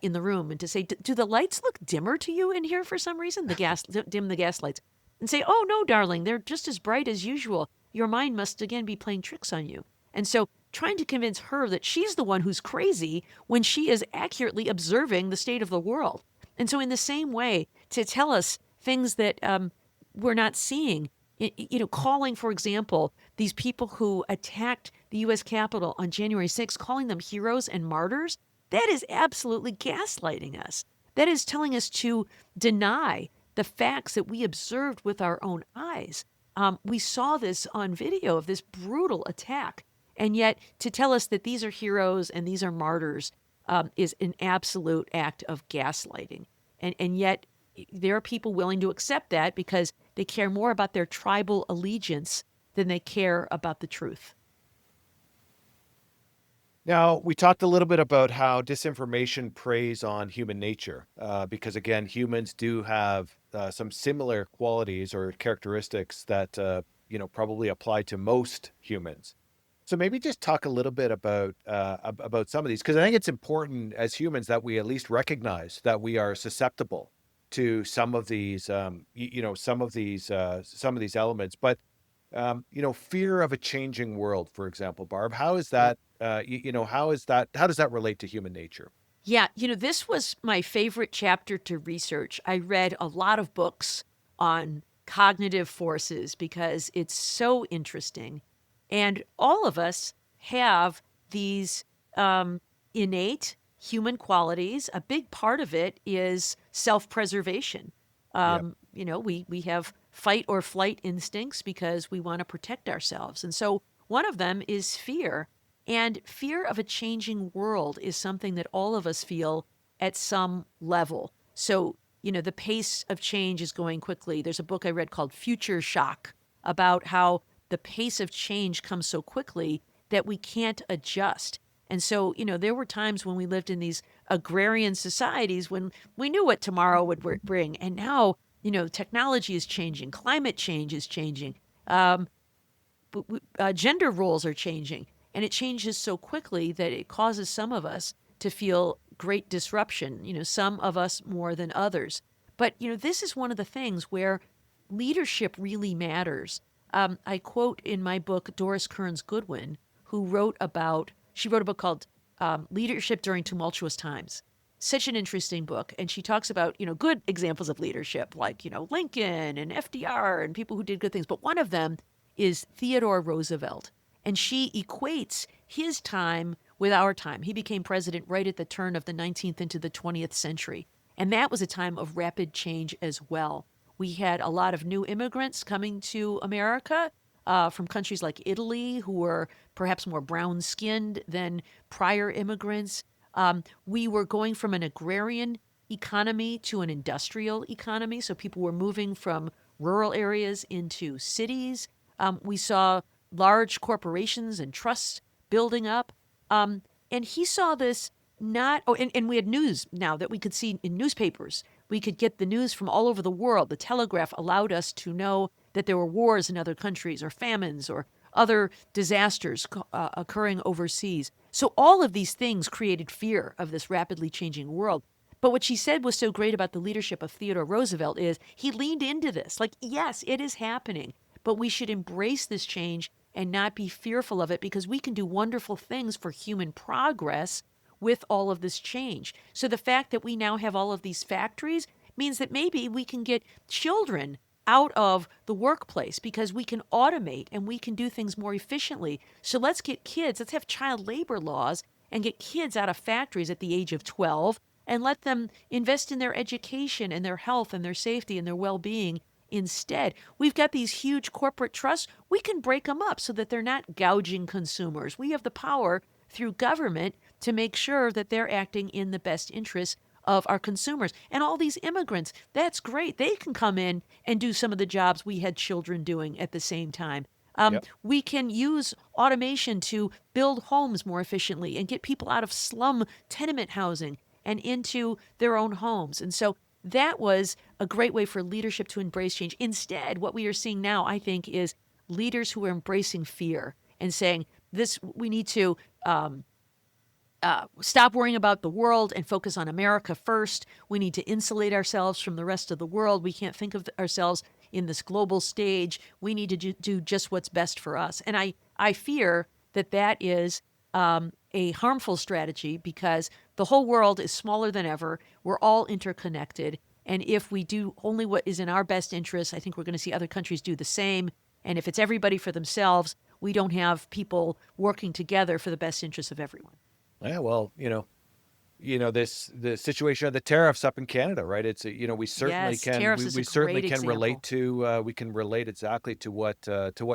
in the room and to say, "Do the lights look dimmer to you in here for some reason?" Dim the gas lights, and say, "Oh no, darling, they're just as bright as usual. Your mind must again be playing tricks on you." And so trying to convince her that she's the one who's crazy when she is accurately observing the state of the world. And so in the same way, to tell us things that we're not seeing, calling, for example, these people who attacked the U.S. Capitol on January 6th, calling them heroes and martyrs, that is absolutely gaslighting us. That is telling us to deny the facts that we observed with our own eyes. We saw this on video of this brutal attack. And yet to tell us that these are heroes and these are martyrs is an absolute act of gaslighting. And yet there are people willing to accept that because they care more about their tribal allegiance than they care about the truth. Now, we talked a little bit about how disinformation preys on human nature, because again, humans do have some similar qualities or characteristics that probably apply to most humans. So maybe just talk a little bit about some of these, because I think it's important as humans that we at least recognize that we are susceptible to some of these, some of these elements. But fear of a changing world, for example, Barb, how is Yep. that? How is that? How does that relate to human nature? Yeah, this was my favorite chapter to research. I read a lot of books on cognitive forces because it's so interesting. And all of us have these innate human qualities. A big part of it is self-preservation. Yep. We have fight or flight instincts because we want to protect ourselves. And so one of them is fear. And fear of a changing world is something that all of us feel at some level. So, the pace of change is going quickly. There's a book I read called Future Shock about how the pace of change comes so quickly that we can't adjust. And so, there were times when we lived in these agrarian societies when we knew what tomorrow would bring. And now, technology is changing, climate change is changing. Gender roles are changing, and it changes so quickly that it causes some of us to feel great disruption, some of us more than others. But, this is one of the things where leadership really matters. I quote in my book Doris Kearns Goodwin, she wrote a book called Leadership During Tumultuous Times. Such an interesting book. And she talks about, good examples of leadership like, Lincoln and FDR and people who did good things. But one of them is Theodore Roosevelt. And she equates his time with our time. He became president right at the turn of the 19th into the 20th century. And that was a time of rapid change as well. We had a lot of new immigrants coming to America from countries like Italy, who were perhaps more brown skinned than prior immigrants. We were going from an agrarian economy to an industrial economy. So people were moving from rural areas into cities. We saw large corporations and trusts building up. And he saw this and we had news now that we could see in newspapers. We could get the news from all over the world. The telegraph allowed us to know that there were wars in other countries or famines or other disasters occurring overseas. So all of these things created fear of this rapidly changing world. But what she said was so great about the leadership of Theodore Roosevelt is he leaned into this. Like, yes, it is happening, but we should embrace this change and not be fearful of it because we can do wonderful things for human progress with all of this change. So the fact that we now have all of these factories means that maybe we can get children out of the workplace because we can automate and we can do things more efficiently. So let's have child labor laws and get kids out of factories at the age of 12 and let them invest in their education and their health and their safety and their well-being instead. We've got these huge corporate trusts. We can break them up so that they're not gouging consumers. We have the power through government to make sure that they're acting in the best interest of our consumers. And all these immigrants, that's great. They can come in and do some of the jobs we had children doing at the same time. Yep. We can use automation to build homes more efficiently and get people out of slum tenement housing and into their own homes. And so that was a great way for leadership to embrace change. Instead, what we are seeing now, I think, is leaders who are embracing fear and saying, we need to stop worrying about the world and focus on America first. We need to insulate ourselves from the rest of the world. We can't think of ourselves in this global stage. We need to do just what's best for us. And I fear that is a harmful strategy because the whole world is smaller than ever. We're all interconnected. And if we do only what is in our best interest, I think we're going to see other countries do the same. And if it's everybody for themselves, we don't have people working together for the best interests of everyone. Yeah, well, the situation of the tariffs up in Canada, right? It's we certainly Yes, can tariffs is a we certainly great can relate example. to we can relate exactly to what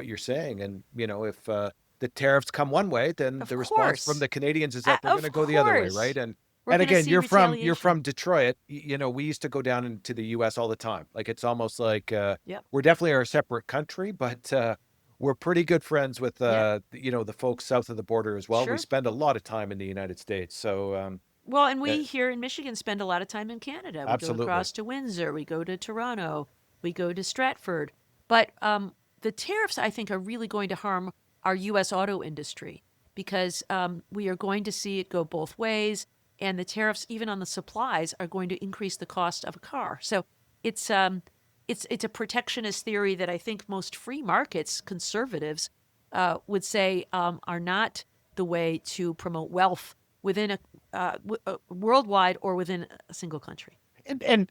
you're saying, and if the tariffs come one way, then Of the response from course. the Canadians is that they're going to Of go the other way, right? course. And We're and going to again, see you're from retaliation. Detroit. We used to go down into the U.S. all the time. Like it's almost like Yep. we're definitely a separate country, but we're pretty good friends with Yeah, the folks south of the border as well. We sure. spend a lot of time in the United States, so Well, and eh, we here in Michigan spend a lot of time in Canada. We go absolutely. across to Windsor, we go to Toronto, we go to Stratford. But the tariffs, I think, are really going to harm our U.S. auto industry because we are going to see it go both ways, and the tariffs, even on the supplies, are going to increase the cost of a car. So it's it's a protectionist theory that I think most free markets, conservatives, would say are not the way to promote wealth within worldwide or within a single country. And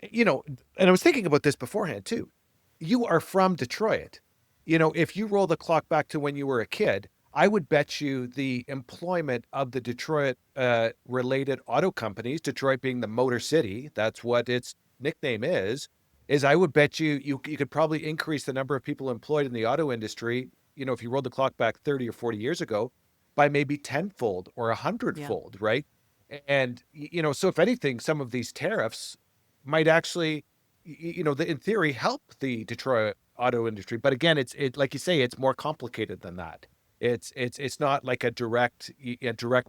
I was thinking about this beforehand too. You are from Detroit. If you roll the clock back to when you were a kid, I would bet you the employment of the Detroit related auto companies, Detroit being the Motor City, that's what its nickname is I would bet you could probably increase the number of people employed in the auto industry, if you rolled the clock back 30 or 40 years ago, by maybe tenfold or a Yeah. hundredfold, right? And so if anything, some of these tariffs might actually, in theory, help the Detroit auto industry. But again, it like you say, it's more complicated than that. It's not like a direct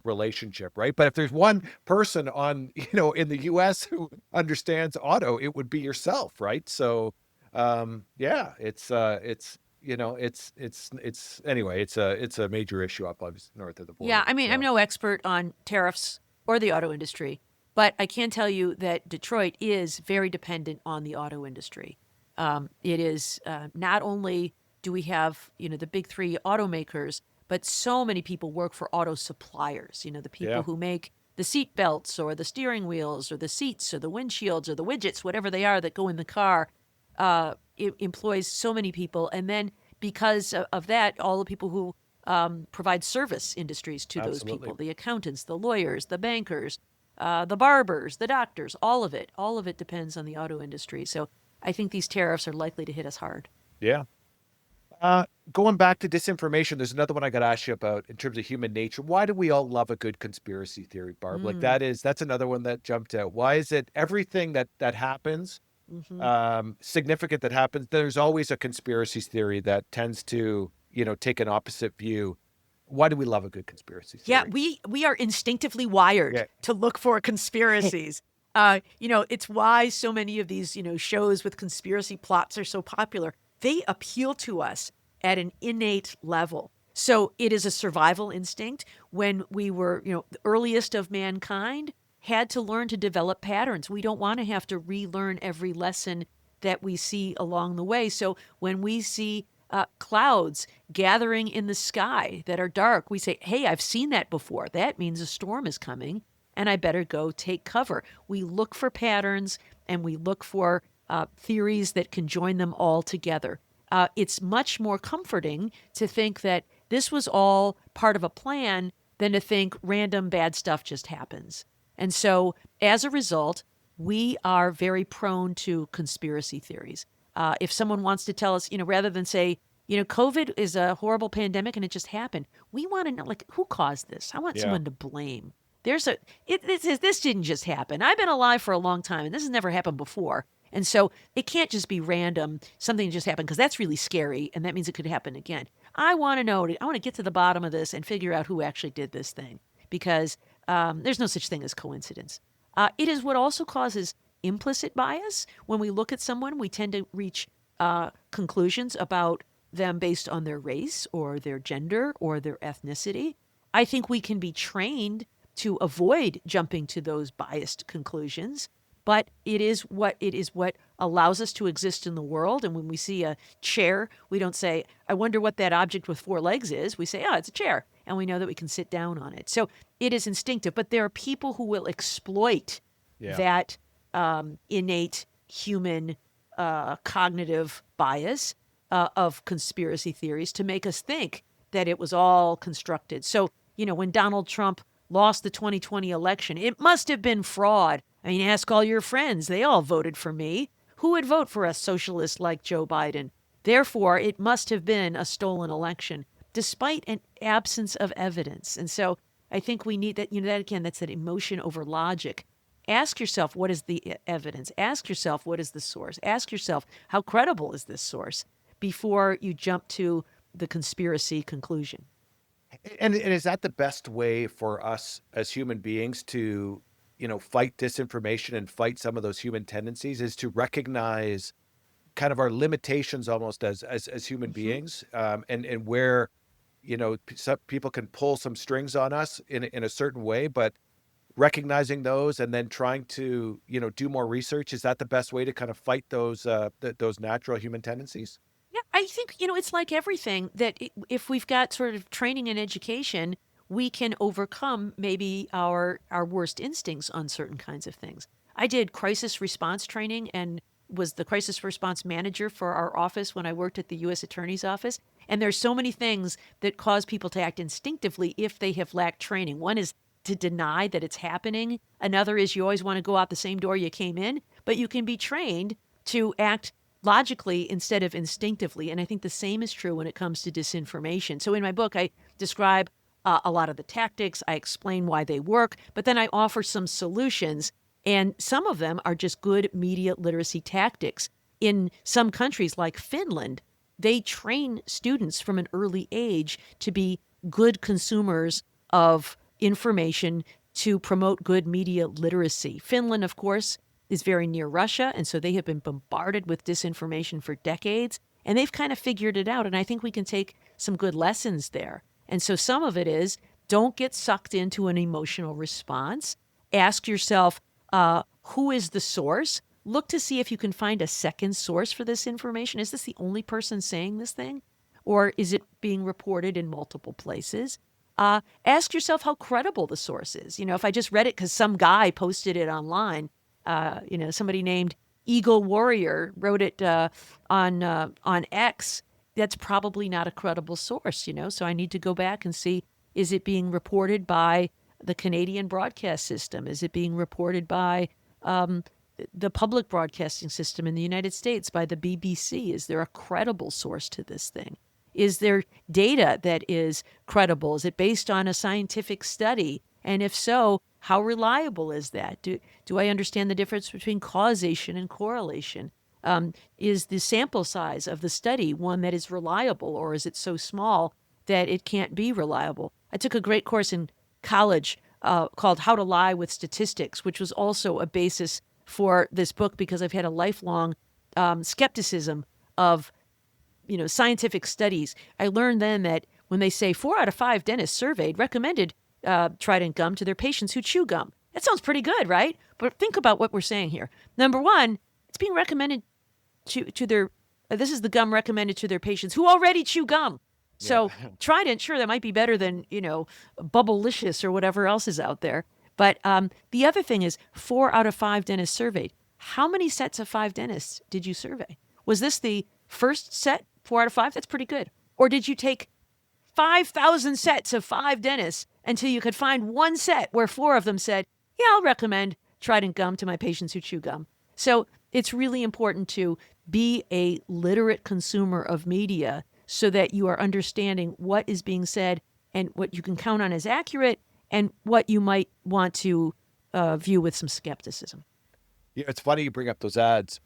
relationship, right? But if there's one person in the U.S. who understands auto, it would be yourself, right? So, yeah, it's anyway, it's a major issue up obviously north of the Yeah, border. I mean, I'm So, no expert on tariffs or the auto industry, but I can tell you that Detroit is very dependent on the auto industry. It is not only do we have, the big three automakers, but so many people work for auto suppliers, the yeah, people who make the seat belts or the steering wheels or the seats or the windshields or the widgets, whatever they are that go in the car. It employs so many people. And then because of that, all the people who provide service industries to those absolutely. people, the accountants, the lawyers, the bankers, the barbers, the doctors, all of it depends on the auto industry. So I think these tariffs are likely to hit us hard. Yeah. Uh, Going back to disinformation, there's another one I got to ask you about in terms of human nature. Why do we all love a good conspiracy theory, Barb? Like Mm. that's another one that jumped out. Why is it everything that happens, Hmm. significant that happens, there's always a conspiracy theory that tends to, take an opposite view. Why do we love a good conspiracy Yeah, theory? we are instinctively wired Yeah. to look for conspiracies. It's why so many of these, shows with conspiracy plots are so popular. They appeal to us at an innate level. So it is a survival instinct. When we were, the earliest of mankind had to learn to develop patterns. We don't want to have to relearn every lesson that we see along the way. So when we see clouds gathering in the sky that are dark, we say, hey, I've seen that before. That means a storm is coming, and I better go take cover. We look for patterns and we look for theories that can join them all together. It's much more comforting to think that this was all part of a plan than to think random bad stuff just happens. And so, as a result, we are very prone to conspiracy theories. If someone wants to tell us, rather than say, COVID is a horrible pandemic and it just happened, we want to know, like, who caused this? I want Yeah. someone to blame. This didn't just happen. I've been alive for a long time and this has never happened before. And so it can't just be random, something just happened, because that's really scary and that means it could happen again. I want to know, I want to get to the bottom of this and figure out who actually did this thing because there's no such thing as coincidence. It is what also causes implicit bias. When we look at someone, we tend to reach conclusions about them based on their race or their gender or their ethnicity. I think we can be trained to avoid jumping to those biased conclusions, but it is what allows us to exist in the world. And when we see a chair, we don't say, I wonder what that object with four legs is. We say, oh, it's a chair. And we know that we can sit down on it. So it is instinctive, but there are people who will exploit Yeah. that innate human cognitive bias of conspiracy theories to make us think that it was all constructed. So, when Donald Trump lost the 2020 election, it must have been fraud. I mean, ask all your friends. They all voted for me. Who would vote for a socialist like Joe Biden? Therefore, it must have been a stolen election, despite an absence of evidence. And so I think we need that, that again, that's that emotion over logic. Ask yourself, what is the evidence? Ask yourself, what is the source? Ask yourself, how credible is this source? Before you jump to the conspiracy conclusion. And is that the best way for us as human beings to, fight disinformation and fight some of those human tendencies, is to recognize kind of our limitations almost as human beings, and where, some people can pull some strings on us in a certain way, but recognizing those and then trying to, do more research. Is that the best way to kind of fight those those natural human tendencies? Yeah, I think, it's like everything that if we've got sort of training and education, we can overcome maybe our worst instincts on certain kinds of things. I did crisis response training and was the crisis response manager for our office when I worked at the U.S. Attorney's Office. And there's so many things that cause people to act instinctively if they have lacked training. One is to deny that it's happening. Another is you always want to go out the same door you came in, but you can be trained to act logically instead of instinctively. And I think the same is true when it comes to disinformation. So in my book, I describe a lot of the tactics. I explain why they work, but then I offer some solutions. And some of them are just good media literacy tactics. In some countries like Finland, they train students from an early age to be good consumers of information to promote good media literacy. Finland, of course, is very near Russia, and so they have been bombarded with disinformation for decades, and they've kind of figured it out, and I think we can take some good lessons there. And so some of it is, don't get sucked into an emotional response. Ask yourself, who is the source? Look to see if you can find a second source for this information. Is this the only person saying this thing? Or is it being reported in multiple places? Ask yourself how credible the source is. If I just read it because some guy posted it online, somebody named Eagle Warrior wrote it on X, that's probably not a credible source, So I need to go back and see, is it being reported by the Canadian broadcast system? Is it being reported by the public broadcasting system in the United States, by the BBC? Is there a credible source to this thing? Is there data that is credible? Is it based on a scientific study? And if so, how reliable is that? Do I understand the difference between causation and correlation? Is the sample size of the study one that is reliable, or is it so small that it can't be reliable? I took a great course in college called How to Lie with Statistics, which was also a basis for this book because I've had a lifelong skepticism of scientific studies. I learned then that when they say 4 out of 5 dentists surveyed recommended Trident gum to their patients who chew gum. That sounds pretty good, right? But think about what we're saying here. Number one, it's being recommended to their, this is the gum recommended to their patients who already chew gum. So Trident, sure, that might be better than, Bubblicious or whatever else is out there. But the other thing is 4 out of 5 dentists surveyed. How many sets of 5 dentists did you survey? Was this the first set, 4 out of 5? That's pretty good. Or did you take 5,000 sets of 5 dentists until you could find one set where 4 of them said, yeah, I'll recommend Trident gum to my patients who chew gum. So it's really important to be a literate consumer of media so that you are understanding what is being said and what you can count on as accurate and what you might want to view with some skepticism. Yeah, it's funny you bring up those ads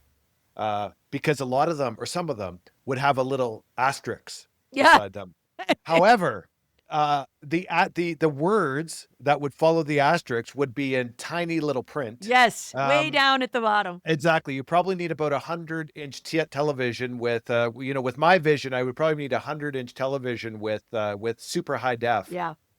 because a lot of them, or some of them, would have a little asterisk beside them. However, the words that would follow the asterisk would be in tiny little print. Yes, way down at the bottom. Exactly. You probably need about 100-inch television with, with my vision, I would probably need 100-inch television with super high def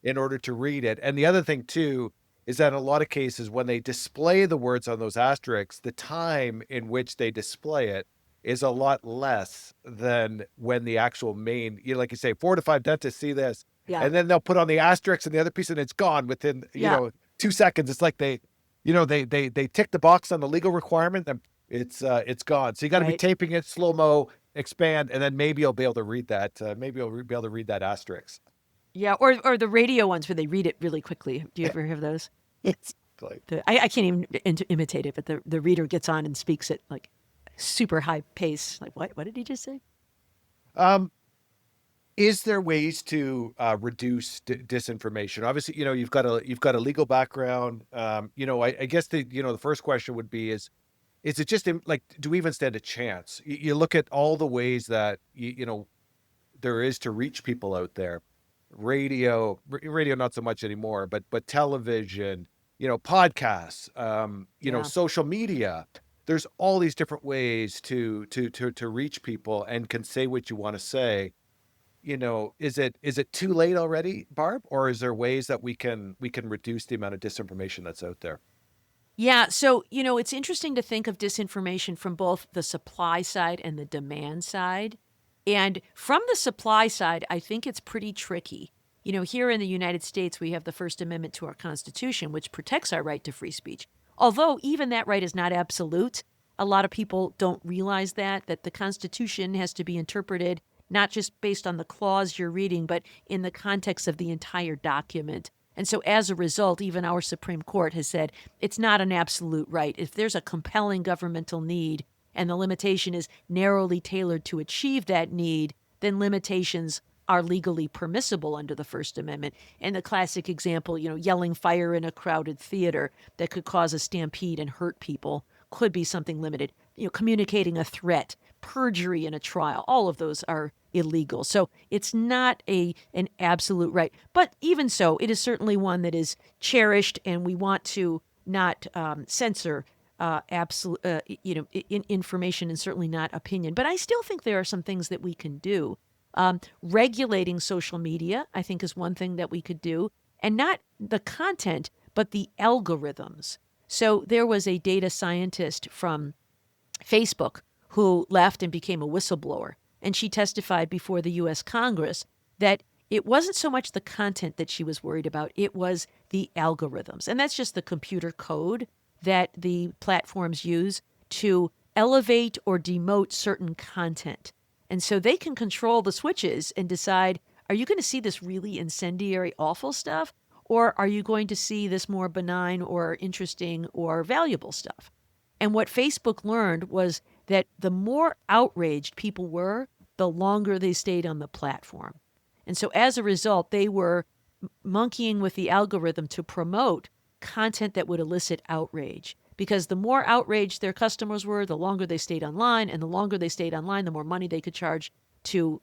in order to read it. And the other thing too is that in a lot of cases, when they display the words on those asterisks, the time in which they display it is a lot less than when the actual main, like you say, 4 to 5 dentists see this. Yeah. And then they'll put on the asterisk and the other piece and it's gone within, 2 seconds. It's like they tick the box on the legal requirement and it's gone. So you got to be taping it slow-mo, expand, and then maybe you'll be able to read that. Maybe you'll be able to read that asterisk. Yeah. Or the radio ones where they read it really quickly. Do you ever have those? I can't even imitate it, but the reader gets on and speaks it like super high pace. Like, what did he just say? Is there ways to reduce disinformation? Obviously, you've got a legal background. I guess the first question would be is it just like, do we even stand a chance? You look at all the ways that there is to reach people out there. Radio not so much anymore, but television, podcasts, Yeah. social media. There's all these different ways to reach people and can say what you want to say. Is it too late already, Barb, or is there ways that we can reduce the amount of disinformation that's out there? Yeah. So, it's interesting to think of disinformation from both the supply side and the demand side. And from the supply side, I think it's pretty tricky. Here in the United States, we have the First Amendment to our Constitution, which protects our right to free speech. Although even that right is not absolute, a lot of people don't realize that the Constitution has to be interpreted not just based on the clause you're reading, but in the context of the entire document. And so as a result, even our Supreme Court has said it's not an absolute right. If there's a compelling governmental need and the limitation is narrowly tailored to achieve that need, then limitations are legally permissible under the First Amendment. And the classic example, yelling fire in a crowded theater that could cause a stampede and hurt people could be something limited. Communicating a threat, perjury in a trial, all of those are illegal. So it's not an absolute right. But even so, it is certainly one that is cherished, and we want to not censor absolute, information, and certainly not opinion. But I still think there are some things that we can do. Regulating social media, I think, is one thing that we could do, and not the content, but the algorithms. So there was a data scientist from Facebook who left and became a whistleblower. And she testified before the U.S. Congress that it wasn't so much the content that she was worried about, it was the algorithms. And that's just the computer code that the platforms use to elevate or demote certain content. And so they can control the switches and decide, are you going to see this really incendiary, awful stuff? Or are you going to see this more benign or interesting or valuable stuff? And what Facebook learned was that the more outraged people were, the longer they stayed on the platform. And so as a result, they were monkeying with the algorithm to promote content that would elicit outrage. Because the more outraged their customers were, the longer they stayed online. And the longer they stayed online, the more money they could charge to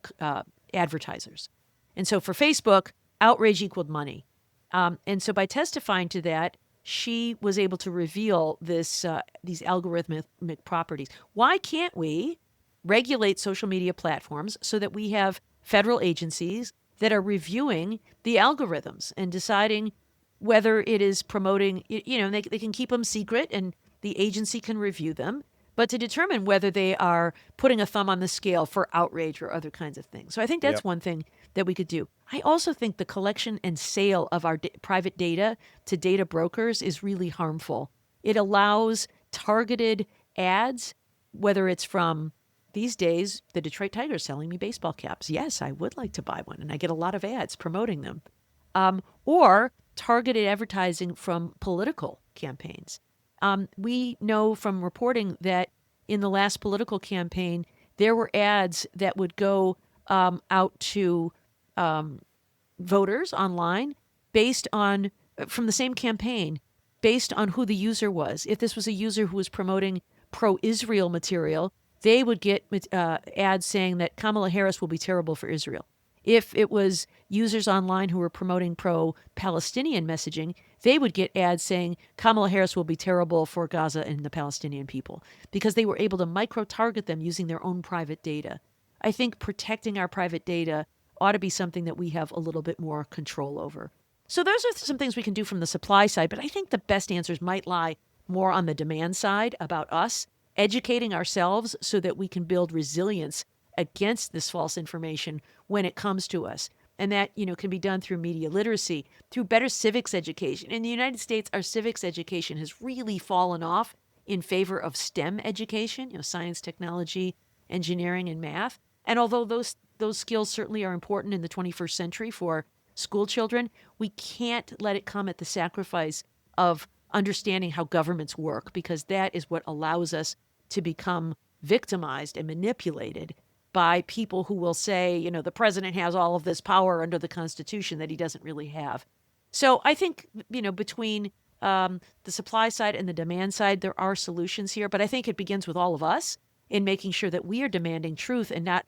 advertisers. And so for Facebook, outrage equaled money. And so by testifying to that, she was able to reveal these algorithmic properties. Why can't we regulate social media platforms so that we have federal agencies that are reviewing the algorithms and deciding whether it is promoting, they can keep them secret and the agency can review them, but to determine whether they are putting a thumb on the scale for outrage or other kinds of things. So I think that's Yep. one thing that we could do. I also think the collection and sale of our private data to data brokers is really harmful. It allows targeted ads, whether it's from these days, the Detroit Tigers selling me baseball caps. Yes, I would like to buy one, and I get a lot of ads promoting them. Or targeted advertising from political campaigns. We know from reporting that in the last political campaign, there were ads that would go out to voters online based on, from the same campaign, based on who the user was. If this was a user who was promoting pro-Israel material, they would get ads saying that Kamala Harris will be terrible for Israel. If it was users online who were promoting pro-Palestinian messaging, they would get ads saying Kamala Harris will be terrible for Gaza and the Palestinian people, because they were able to micro-target them using their own private data. I think protecting our private data ought to be something that we have a little bit more control over. So those are some things we can do from the supply side, but I think the best answers might lie more on the demand side, about us educating ourselves so that we can build resilience against this false information when it comes to us. And that, can be done through media literacy, through better civics education. In the United States, our civics education has really fallen off in favor of STEM education, science, technology, engineering, and math. And although those skills certainly are important in the 21st century for school children, we can't let it come at the sacrifice of understanding how governments work, because that is what allows us to become victimized and manipulated by people who will say, the president has all of this power under the Constitution that he doesn't really have. So I think, between the supply side and the demand side, there are solutions here. But I think it begins with all of us in making sure that we are demanding truth and not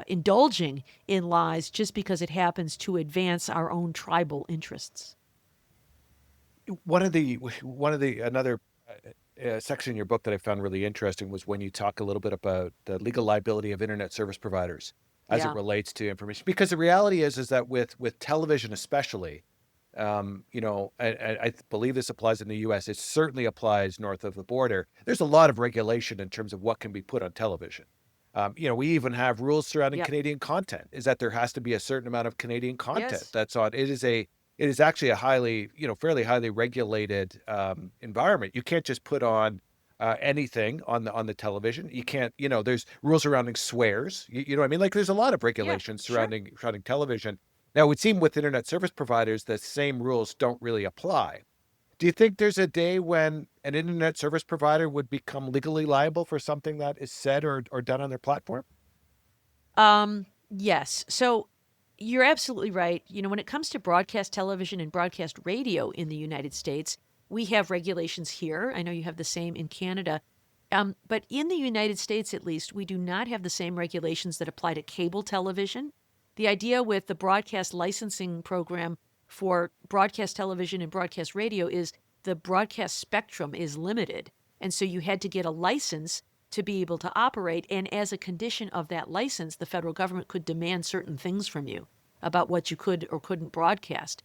indulging in lies just because it happens to advance our own tribal interests. Another section in your book that I found really interesting was when you talk a little bit about the legal liability of internet service providers as it Yeah. relates to information. Because the reality is that with television especially, I believe this applies in the U.S. It certainly applies north of the border. There's a lot of regulation in terms of what can be put on television. We even have rules surrounding Yep. Canadian content. Is that there has to be a certain amount of Canadian content Yes. that's on. It is actually a fairly highly regulated environment. You can't just put on anything on the television. You can't, there's rules surrounding swears. You know what I mean? Like there's a lot of Yeah. regulations Sure. surrounding television. Now, it would seem with internet service providers, the same rules don't really apply. Do you think there's a day when an internet service provider would become legally liable for something that is said or done on their platform? Yes. So you're absolutely right. When it comes to broadcast television and broadcast radio in the United States, we have regulations here. I know you have the same in Canada. But in the United States, at least, we do not have the same regulations that apply to cable television. The idea with the broadcast licensing program for broadcast television and broadcast radio is the broadcast spectrum is limited. And so you had to get a license to be able to operate. And as a condition of that license, the federal government could demand certain things from you about what you could or couldn't broadcast.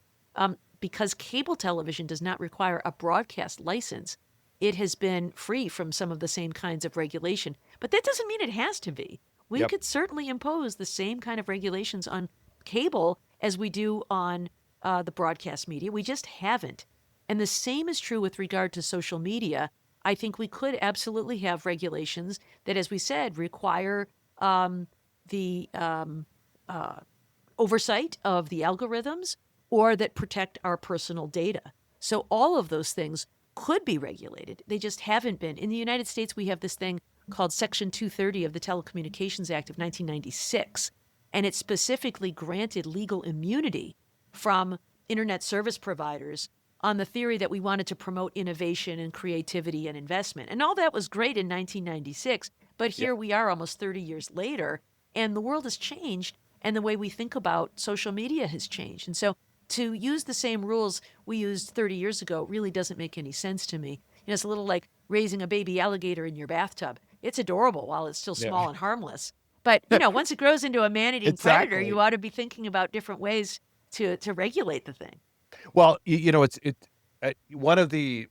Because cable television does not require a broadcast license, it has been free from some of the same kinds of regulation. But that doesn't mean it has to be. We Yep. could certainly impose the same kind of regulations on cable as we do on the broadcast media. We just haven't. And the same is true with regard to social media. I think we could absolutely have regulations that, as we said, require the oversight of the algorithms or that protect our personal data. So all of those things could be regulated. They just haven't been. In the United States, we have this thing called Section 230 of the Telecommunications Act of 1996, and it specifically granted legal immunity from internet service providers on the theory that we wanted to promote innovation and creativity and investment. And all that was great in 1996, but here we are almost 30 years later, and the world has changed, and the way we think about social media has changed. And so to use the same rules we used 30 years ago really doesn't make any sense to me. It's a little like raising a baby alligator in your bathtub. It's adorable while it's still small and harmless. But, once it grows into a man-eating predator, Exactly. you ought to be thinking about different ways to regulate the thing. Well, one of the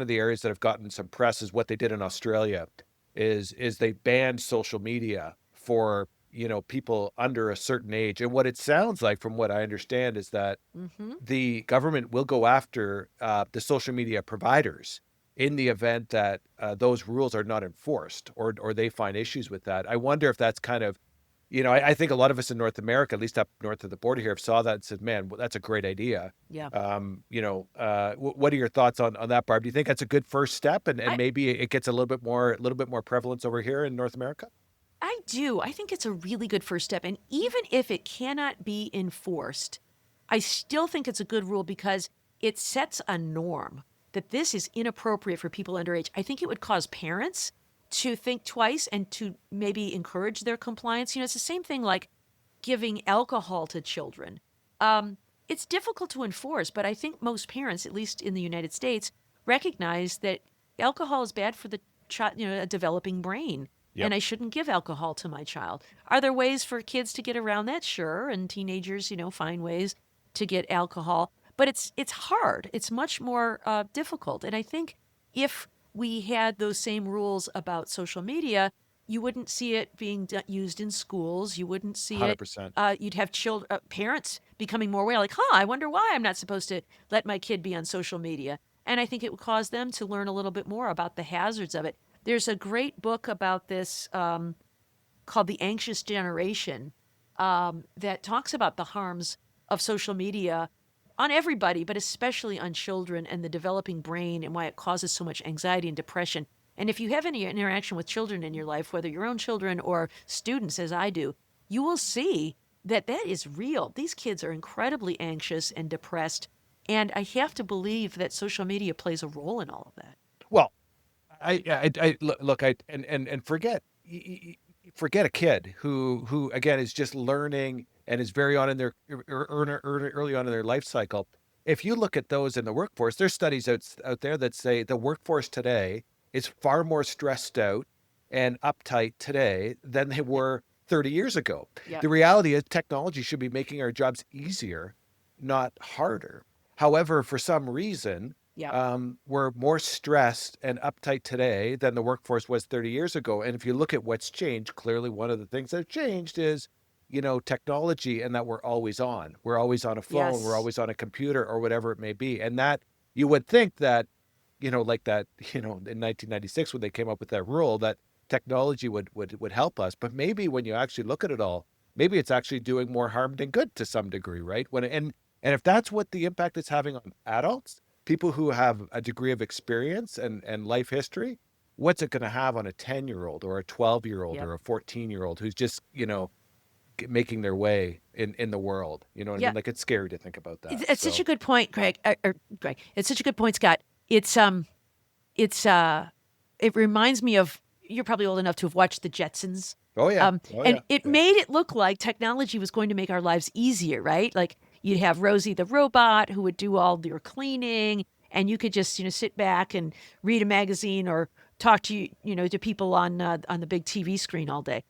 areas that have gotten some press is what they did in Australia is they banned social media for people under a certain age. And what it sounds like, from what I understand, is that Mm-hmm. the government will go after the social media providers in the event that those rules are not enforced or they find issues with that. I wonder if that's kind of, I think a lot of us in North America, at least up north of the border here, have saw that and said, man, well, that's a great idea. Yeah. What are your thoughts on that, Barb? Do you think that's a good first step and I, maybe it gets a little bit more prevalence over here in North America? I do. I think it's a really good first step. And even if it cannot be enforced, I still think it's a good rule because it sets a norm that this is inappropriate for people underage. I think it would cause parents to think twice and to maybe encourage their compliance. It's the same thing like giving alcohol to children. It's difficult to enforce, but I think most parents, at least in the United States, recognize that alcohol is bad for the a developing brain. Yep. And I shouldn't give alcohol to my child. Are there ways for kids to get around that? Sure. And teenagers, find ways to get alcohol. But it's hard. It's much more difficult. And I think if we had those same rules about social media, you wouldn't see it being used in schools. You wouldn't see it. 100%. You'd have parents becoming more aware, like, I wonder why I'm not supposed to let my kid be on social media. And I think it would cause them to learn a little bit more about the hazards of it. There's a great book about this called The Anxious Generation that talks about the harms of social media on everybody, but especially on children and the developing brain and why it causes so much anxiety and depression. And if you have any interaction with children in your life, whether your own children or students, as I do, you will see that is real. These kids are incredibly anxious and depressed. And I have to believe that social media plays a role in all of that. Well, I look, and forget forget a kid who again is just learning and is very on in their early on in their life cycle. If you look at those in the workforce, there's studies out there that say the workforce today is far more stressed out and uptight today than they were 30 years ago. Yep. The reality is technology should be making our jobs easier, not harder. However, for some reason, Yep. we're more stressed and uptight today than the workforce was 30 years ago. And if you look at what's changed, clearly one of the things that have changed is, technology, and that we're always on. We're always on a phone, Yes. we're always on a computer or whatever it may be. And that you would think that, like that, in 1996 when they came up with that rule, that technology would help us. But maybe when you actually look at it all, maybe it's actually doing more harm than good to some degree, right? And if that's what the impact it's having on adults, people who have a degree of experience and life history, what's it going to have on a 10-year-old or a 12-year-old Yep. or a 14-year-old who's just, making their way in the world? You know what I Yeah. mean? Like, it's scary to think about that. It's such So, a good point, Greg. Greg, it's such a good point, Scott. It reminds me of, you're probably old enough to have watched the Jetsons. oh yeah. And it made it look like technology was going to make our lives easier, right? Like you'd have Rosie the robot who would do all your cleaning, and you could just sit back and read a magazine or talk to to people on the big TV screen all day.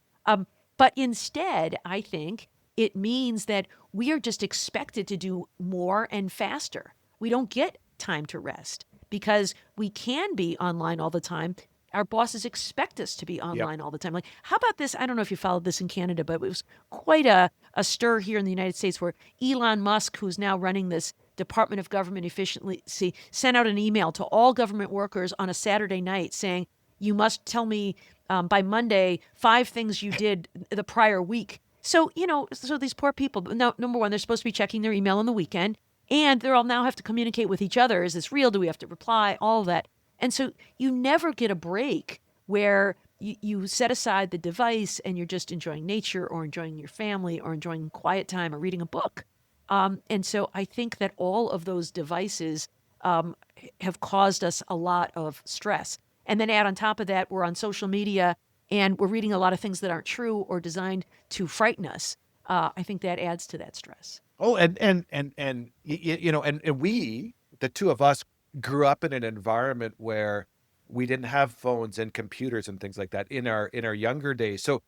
But instead, I think it means that we are just expected to do more and faster. We don't get time to rest because we can be online all the time. Our bosses expect us to be online all the time. Like, how about this? I don't know if you followed this in Canada, but it was quite a stir here in the United States where Elon Musk, who's now running this Department of Government Efficiency, sent out an email to all government workers on a Saturday night saying, you must tell me by Monday 5 things you did the prior week. So, so these poor people, no, number one, they're supposed to be checking their email on the weekend, and they'll now have to communicate with each other. Is this real? Do we have to reply? All of that. And so you never get a break where you set aside the device and you're just enjoying nature or enjoying your family or enjoying quiet time or reading a book. And so I think that all of those devices have caused us a lot of stress. And then add on top of that, we're on social media and we're reading a lot of things that aren't true or designed to frighten us. I think that adds to that stress. Oh, and we, the two of us, grew up in an environment where we didn't have phones and computers and things like that in our younger days. So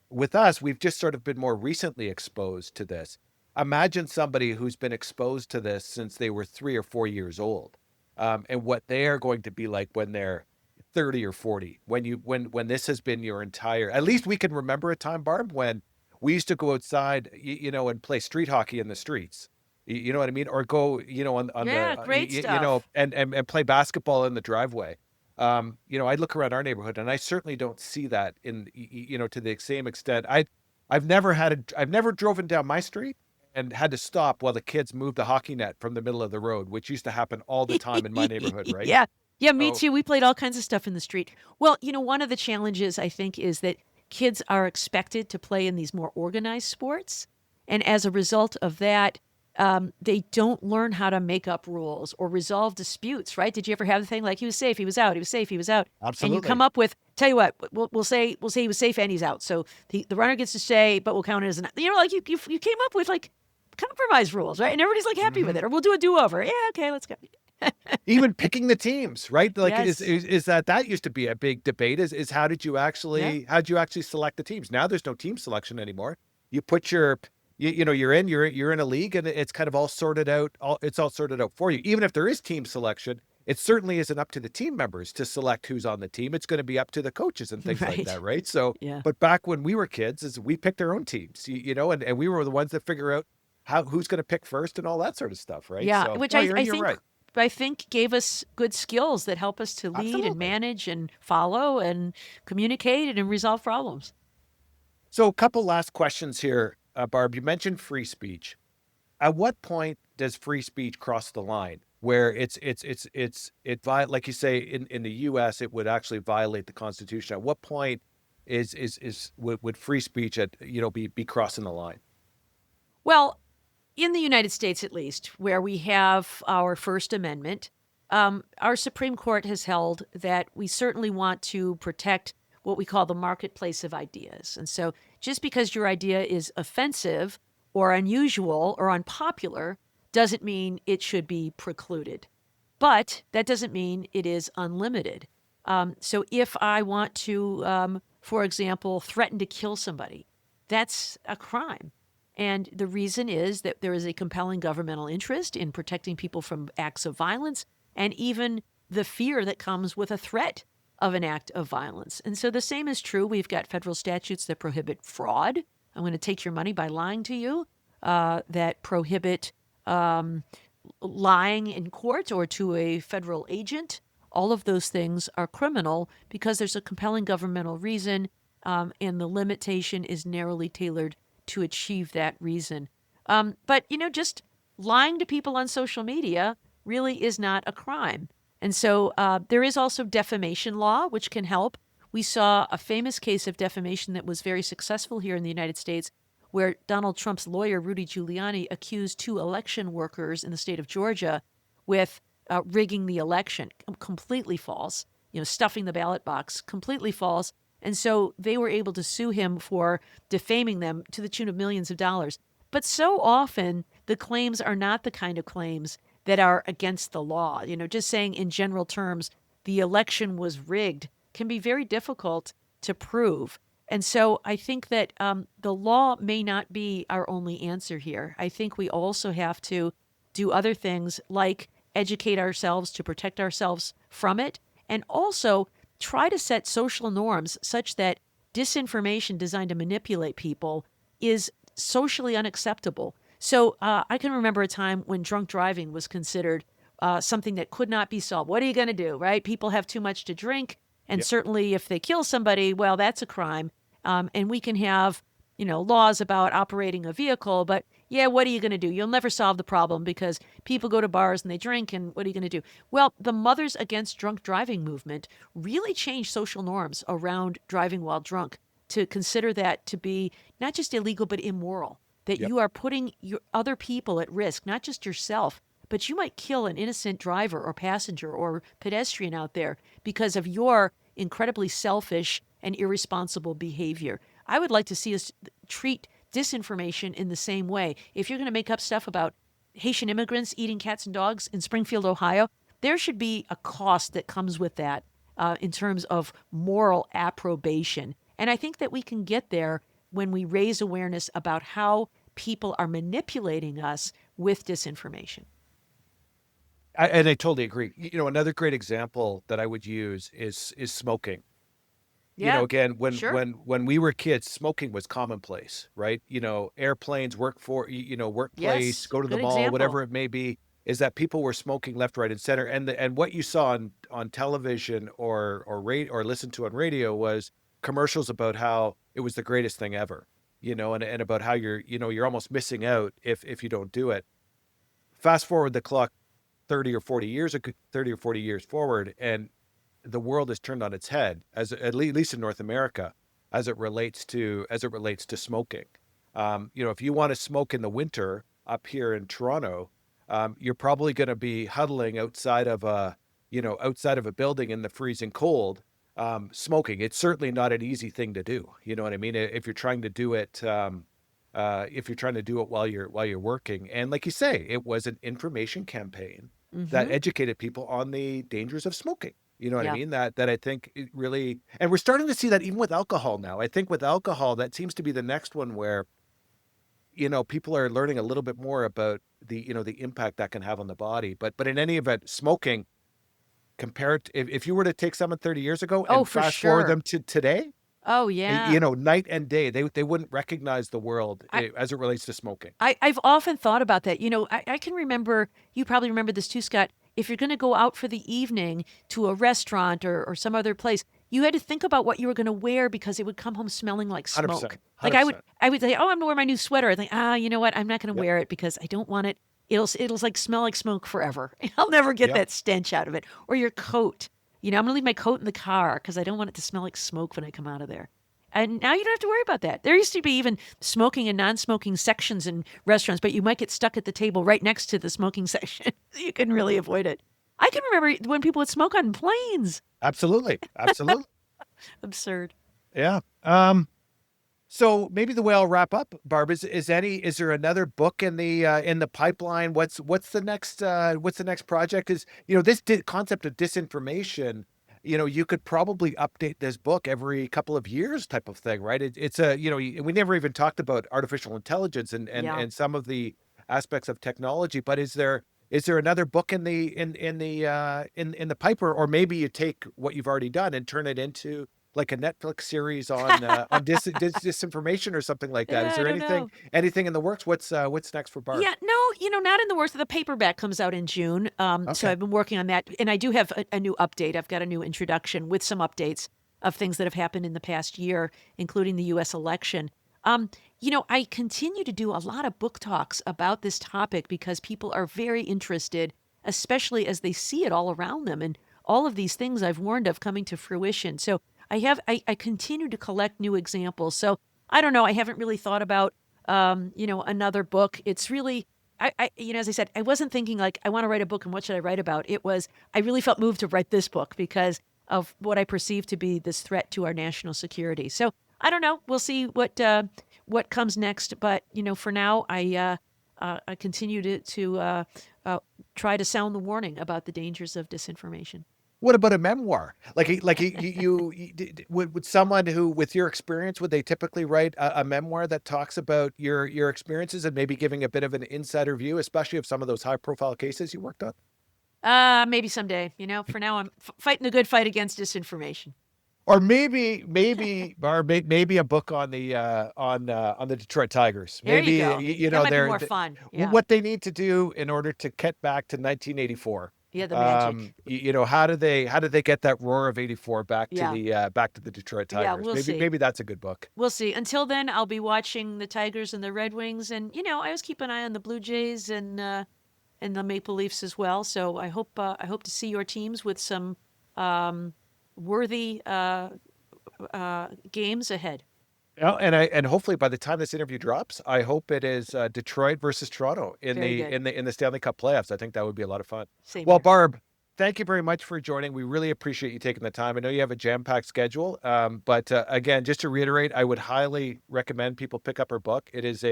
with us, we've just sort of been more recently exposed to this. Imagine somebody who's been exposed to this since they were 3 or 4 years old, and what they are going to be like when they're 30 or 40, when this has been your entire, at least we can remember a time, Barb, when we used to go outside, and play street hockey in the streets. You know what I mean? Or go, on Yeah, the, great stuff. and play basketball in the driveway. I look around our neighborhood and I certainly don't see that to the same extent. I've never driven down my street and had to stop while the kids moved the hockey net from the middle of the road, which used to happen all the time in my neighborhood, right? Yeah. Yeah, me So, too. We played all kinds of stuff in the street. Well, one of the challenges I think is that kids are expected to play in these more organized sports. And as a result of that, they don't learn how to make up rules or resolve disputes, right? Did you ever have the thing like he was safe, he was out, he was safe, he was out? And you come absolutely. up with, tell you what, we'll say he was safe and he's out. So the runner gets to stay, but we'll count it as an, like you came up with like compromise rules, right? And everybody's like happy with hmm it. Or we'll do a do-over. Yeah, okay, let's go. Even picking the teams, right? Like, Yes. is that used to be a big debate? Is how did you Yeah. actually select the teams? Now there's no team selection anymore. You put you're in a league and it's kind of all sorted out. It's all sorted out for you. Even if there is team selection, it certainly isn't up to the team members to select who's on the team. It's going to be up to the coaches and things like Right. that, right? So, Yeah. but back when we were kids, is we picked our own teams, and we were the ones that figure out who's going to pick first and all that sort of stuff, right? Yeah, So, which no, I you're think right. gave us good skills that help us to lead and Absolutely. manage and follow and communicate and resolve problems. So, a couple last questions here, Barb. You mentioned free speech. At what point does free speech cross the line where like you say in the U.S. it would actually violate the Constitution? At what point would free speech be crossing the line? Well, in the United States, at least, where we have our First Amendment, our Supreme Court has held that we certainly want to protect what we call the marketplace of ideas. And so just because your idea is offensive or unusual or unpopular doesn't mean it should be precluded. But that doesn't mean it is unlimited. So if I want to, for example, threaten to kill somebody, that's a crime. And the reason is that there is a compelling governmental interest in protecting people from acts of violence and even the fear that comes with a threat of an act of violence. And so the same is true. We've got federal statutes that prohibit fraud. I'm going to take your money by lying to you, that prohibit lying in court or to a federal agent. All of those things are criminal because there's a compelling governmental reason, and the limitation is narrowly tailored to achieve that reason. But, just lying to people on social media really is not a crime. And so there is also defamation law, which can help. We saw a famous case of defamation that was very successful here in the United States, where Donald Trump's lawyer, Rudy Giuliani, accused 2 election workers in the state of Georgia with rigging the election. Completely false. Stuffing the ballot box. Completely false. And so they were able to sue him for defaming them to the tune of millions of dollars. But so often the claims are not the kind of claims that are against the law. Just saying in general terms, the election was rigged can be very difficult to prove. And so I think that the law may not be our only answer here. I think we also have to do other things like educate ourselves to protect ourselves from it, and also try to set social norms such that disinformation designed to manipulate people is socially unacceptable. So I can remember a time when drunk driving was considered something that could not be solved. What are you going to do, right? People have too much to drink, and certainly if they kill somebody, well, that's a crime. And we can have, laws about operating a vehicle, but what are you going to do? You'll never solve the problem because people go to bars and they drink, and what are you going to do? Well, the Mothers Against Drunk Driving movement really changed social norms around driving while drunk to consider that to be not just illegal, but immoral, that you are putting your other people at risk, not just yourself, but you might kill an innocent driver or passenger or pedestrian out there because of your incredibly selfish and irresponsible behavior. I would like to see us treat disinformation in the same way. If you're going to make up stuff about Haitian immigrants eating cats and dogs in Springfield, Ohio, there should be a cost that comes with that in terms of moral approbation. And I think that we can get there when we raise awareness about how people are manipulating us with disinformation. And I totally agree. Another great example that I would use is smoking. Yeah, Again, sure. when we were kids, smoking was commonplace, right? Airplanes, workplace, Yes, go to the good mall, example. whatever it may be, is that people were smoking left, right, and center. And what you saw on television or listened to on radio was commercials about how it was the greatest thing ever, and about how you're almost missing out if you don't do it. Fast forward the clock 30 or 40 years forward, and the world has turned on its head, at least in North America, as it relates to smoking. If you want to smoke in the winter up here in Toronto, you're probably going to be huddling outside of a building in the freezing cold, smoking. It's certainly not an easy thing to do. You know what I mean? If you're trying to do it, while you're working, and like you say, it was an information campaign that Mm-hmm. educated people on the dangers of smoking. You know what I Yeah. mean? That I think it really, and we're starting to see that even with alcohol now. I think with alcohol, that seems to be the next one where, people are learning a little bit more about the impact that can have on the body. But in any event, smoking, compared, if you were to take someone 30 years ago Oh, and for fast forward sure. them to today, Oh, yeah. night and day, they wouldn't recognize the world I, as it relates to smoking. I've often thought about that. I can remember, you probably remember this too, Scott. If you're going to go out for the evening to a restaurant or some other place, you had to think about what you were going to wear because it would come home smelling like 100%. smoke. Like I would, 100%. I would say, oh, I'm going to wear my new sweater. I think, you know what? I'm not going to Yep. wear it because I don't want it. It'll like smell like smoke forever. I'll never get Yep. that stench out of it. Or your coat. I'm going to leave my coat in the car because I don't want it to smell like smoke when I come out of there. And now you don't have to worry about that. There used to be even smoking and non-smoking sections in restaurants, but you might get stuck at the table right next to the smoking section. You couldn't really avoid it. I can remember when people would smoke on planes. Absolutely. Absolutely. absurd. Yeah. So maybe the way I'll wrap up, Barb, is there another book in the pipeline? What's the next project? Is this concept of disinformation, you could probably update this book every couple of years type of thing, right? It's we never even talked about artificial intelligence Yeah. and some of the aspects of technology, but is there another book in the pipe, or maybe you take what you've already done and turn it into like a Netflix series on disinformation or something like that? Yeah, Is I there don't know. anything in the works? What's next for Barb? Yeah, no, not in the works. The paperback comes out in June. So Okay. I've been working on that. And I do have a new update. I've got a new introduction with some updates of things that have happened in the past year, including the US election. I continue to do a lot of book talks about this topic because people are very interested, especially as they see it all around them and all of these things I've warned of coming to fruition. So I continue to collect new examples. So I don't know. I haven't really thought about another book. It's really, as I said, I wasn't thinking like, I want to write a book and what should I write about? It was, I really felt moved to write this book because of what I perceive to be this threat to our national security. So I don't know. We'll see what comes next. But, for now, I continue to try to sound the warning about the dangers of disinformation. What about a memoir? Would someone who, with your experience, would they typically write a memoir that talks about your experiences and maybe giving a bit of an insider view, especially of some of those high profile cases you worked on? Maybe someday. For now, I'm fighting the good fight against disinformation. Or maybe Barb, maybe a book on the Detroit Tigers. There Maybe you go. That might be more fun. Yeah. What they need to do in order to get back to 1984. Yeah, the magic. How do they get that roar of '84 back Yeah. to the Detroit Tigers? Yeah, we'll see. Maybe that's a good book. We'll see. Until then, I'll be watching the Tigers and the Red Wings, and I always keep an eye on the Blue Jays and the Maple Leafs as well. So I hope to see your teams with some worthy games ahead. Yeah, and hopefully by the time this interview drops, I hope it is Detroit versus Toronto in Very the good. in the Stanley Cup playoffs. I think that would be a lot of fun. Same Well, here. Barb, thank you very much for joining. We really appreciate you taking the time. I know you have a jam-packed schedule, but again, just to reiterate, I would highly recommend people pick up her book. It is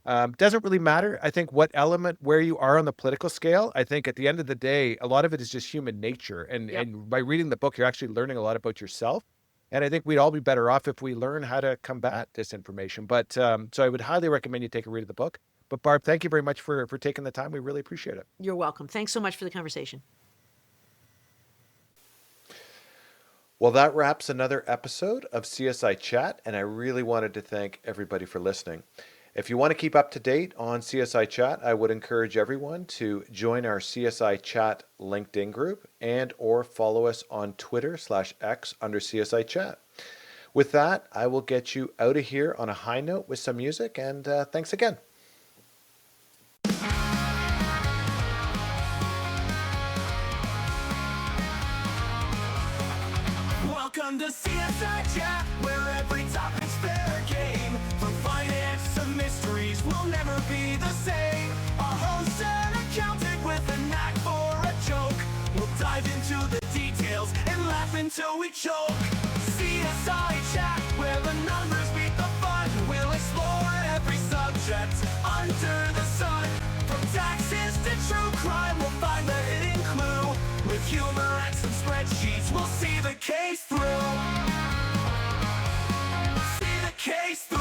doesn't really matter, I think, what element, where you are on the political scale. I think at the end of the day, a lot of it is just human nature. Yep. And by reading the book, you're actually learning a lot about yourself. And I think we'd all be better off if we learn how to combat disinformation. But so I would highly recommend you take a read of the book. But Barb, thank you very much for taking the time. We really appreciate it. You're welcome. Thanks so much for the conversation. Well, that wraps another episode of CSI Chat, and I really wanted to thank everybody for listening. If you want to keep up to date on CSI Chat, I would encourage everyone to join our CSI Chat LinkedIn group and or follow us on Twitter/X under CSI Chat. With that, I will get you out of here on a high note with some music, and thanks again. Welcome to CSI Chat, where every topic's fair game. From finance to mysteries, we'll never be the same. Our host an accountant with a knack for a joke. We'll dive into the details and laugh until we choke. CSI Chat, where the numbers beat the fun. We'll explore every subject under the sun. From taxes to true crime, we'll find the hidden clue. With humor and some spreadsheets, we'll see the case through. See the case through.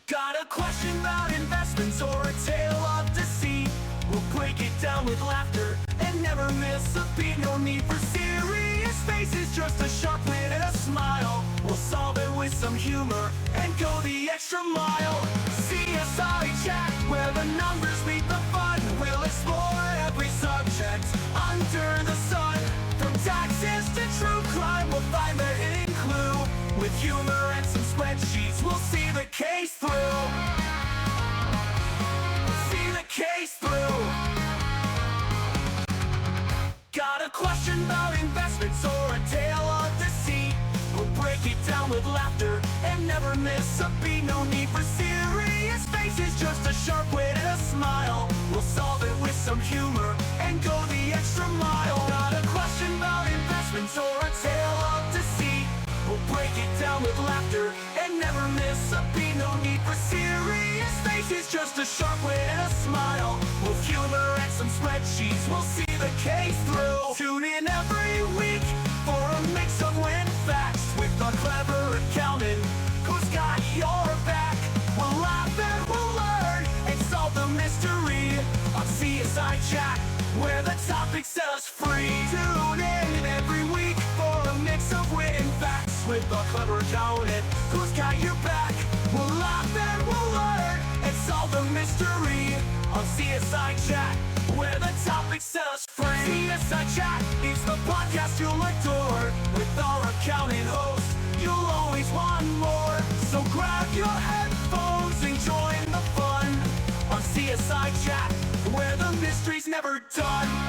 Got a question about investments or a tale of deceit? We'll break it down with laughter and never miss a beat. No need for serious faces, just a sharp wit and a smile. We'll solve it with some humor and go the extra mile. CSI Chat, where the numbers meet the fun. We'll explore every subject under the sun. From taxes to true crime, we'll find the hidden clue. With humor and some spreadsheets, we'll see the case through. See the case through. Got a question about investments or a tale of deceit? We'll break it down with laughter and never miss a beat. No need for serious faces, just a sharp wit and a smile. We'll solve it with some humor and go the extra mile. Got a question about investments husbands or a tale of deceit. We'll break it down with laughter and never miss a beat. No need for serious faces, just a sharp wit and a smile. With humor and some spreadsheets, we'll see the case through. Tune in every week for a mix of win facts with a clever accountant who's got your back. We'll laugh and we'll learn and solve the mystery on CSI Chat, where the topic set us free. Tune in every week for a mix of wit and facts with a clever accountant who's got your back. We'll laugh and we'll learn and solve the mystery on CSI Chat, where the topic set us free. CSI Chat is the podcast you'll adore. With our accountant host, you'll always want more. So grab your headphones and join the fun on CSI Chat, where the mystery's never done.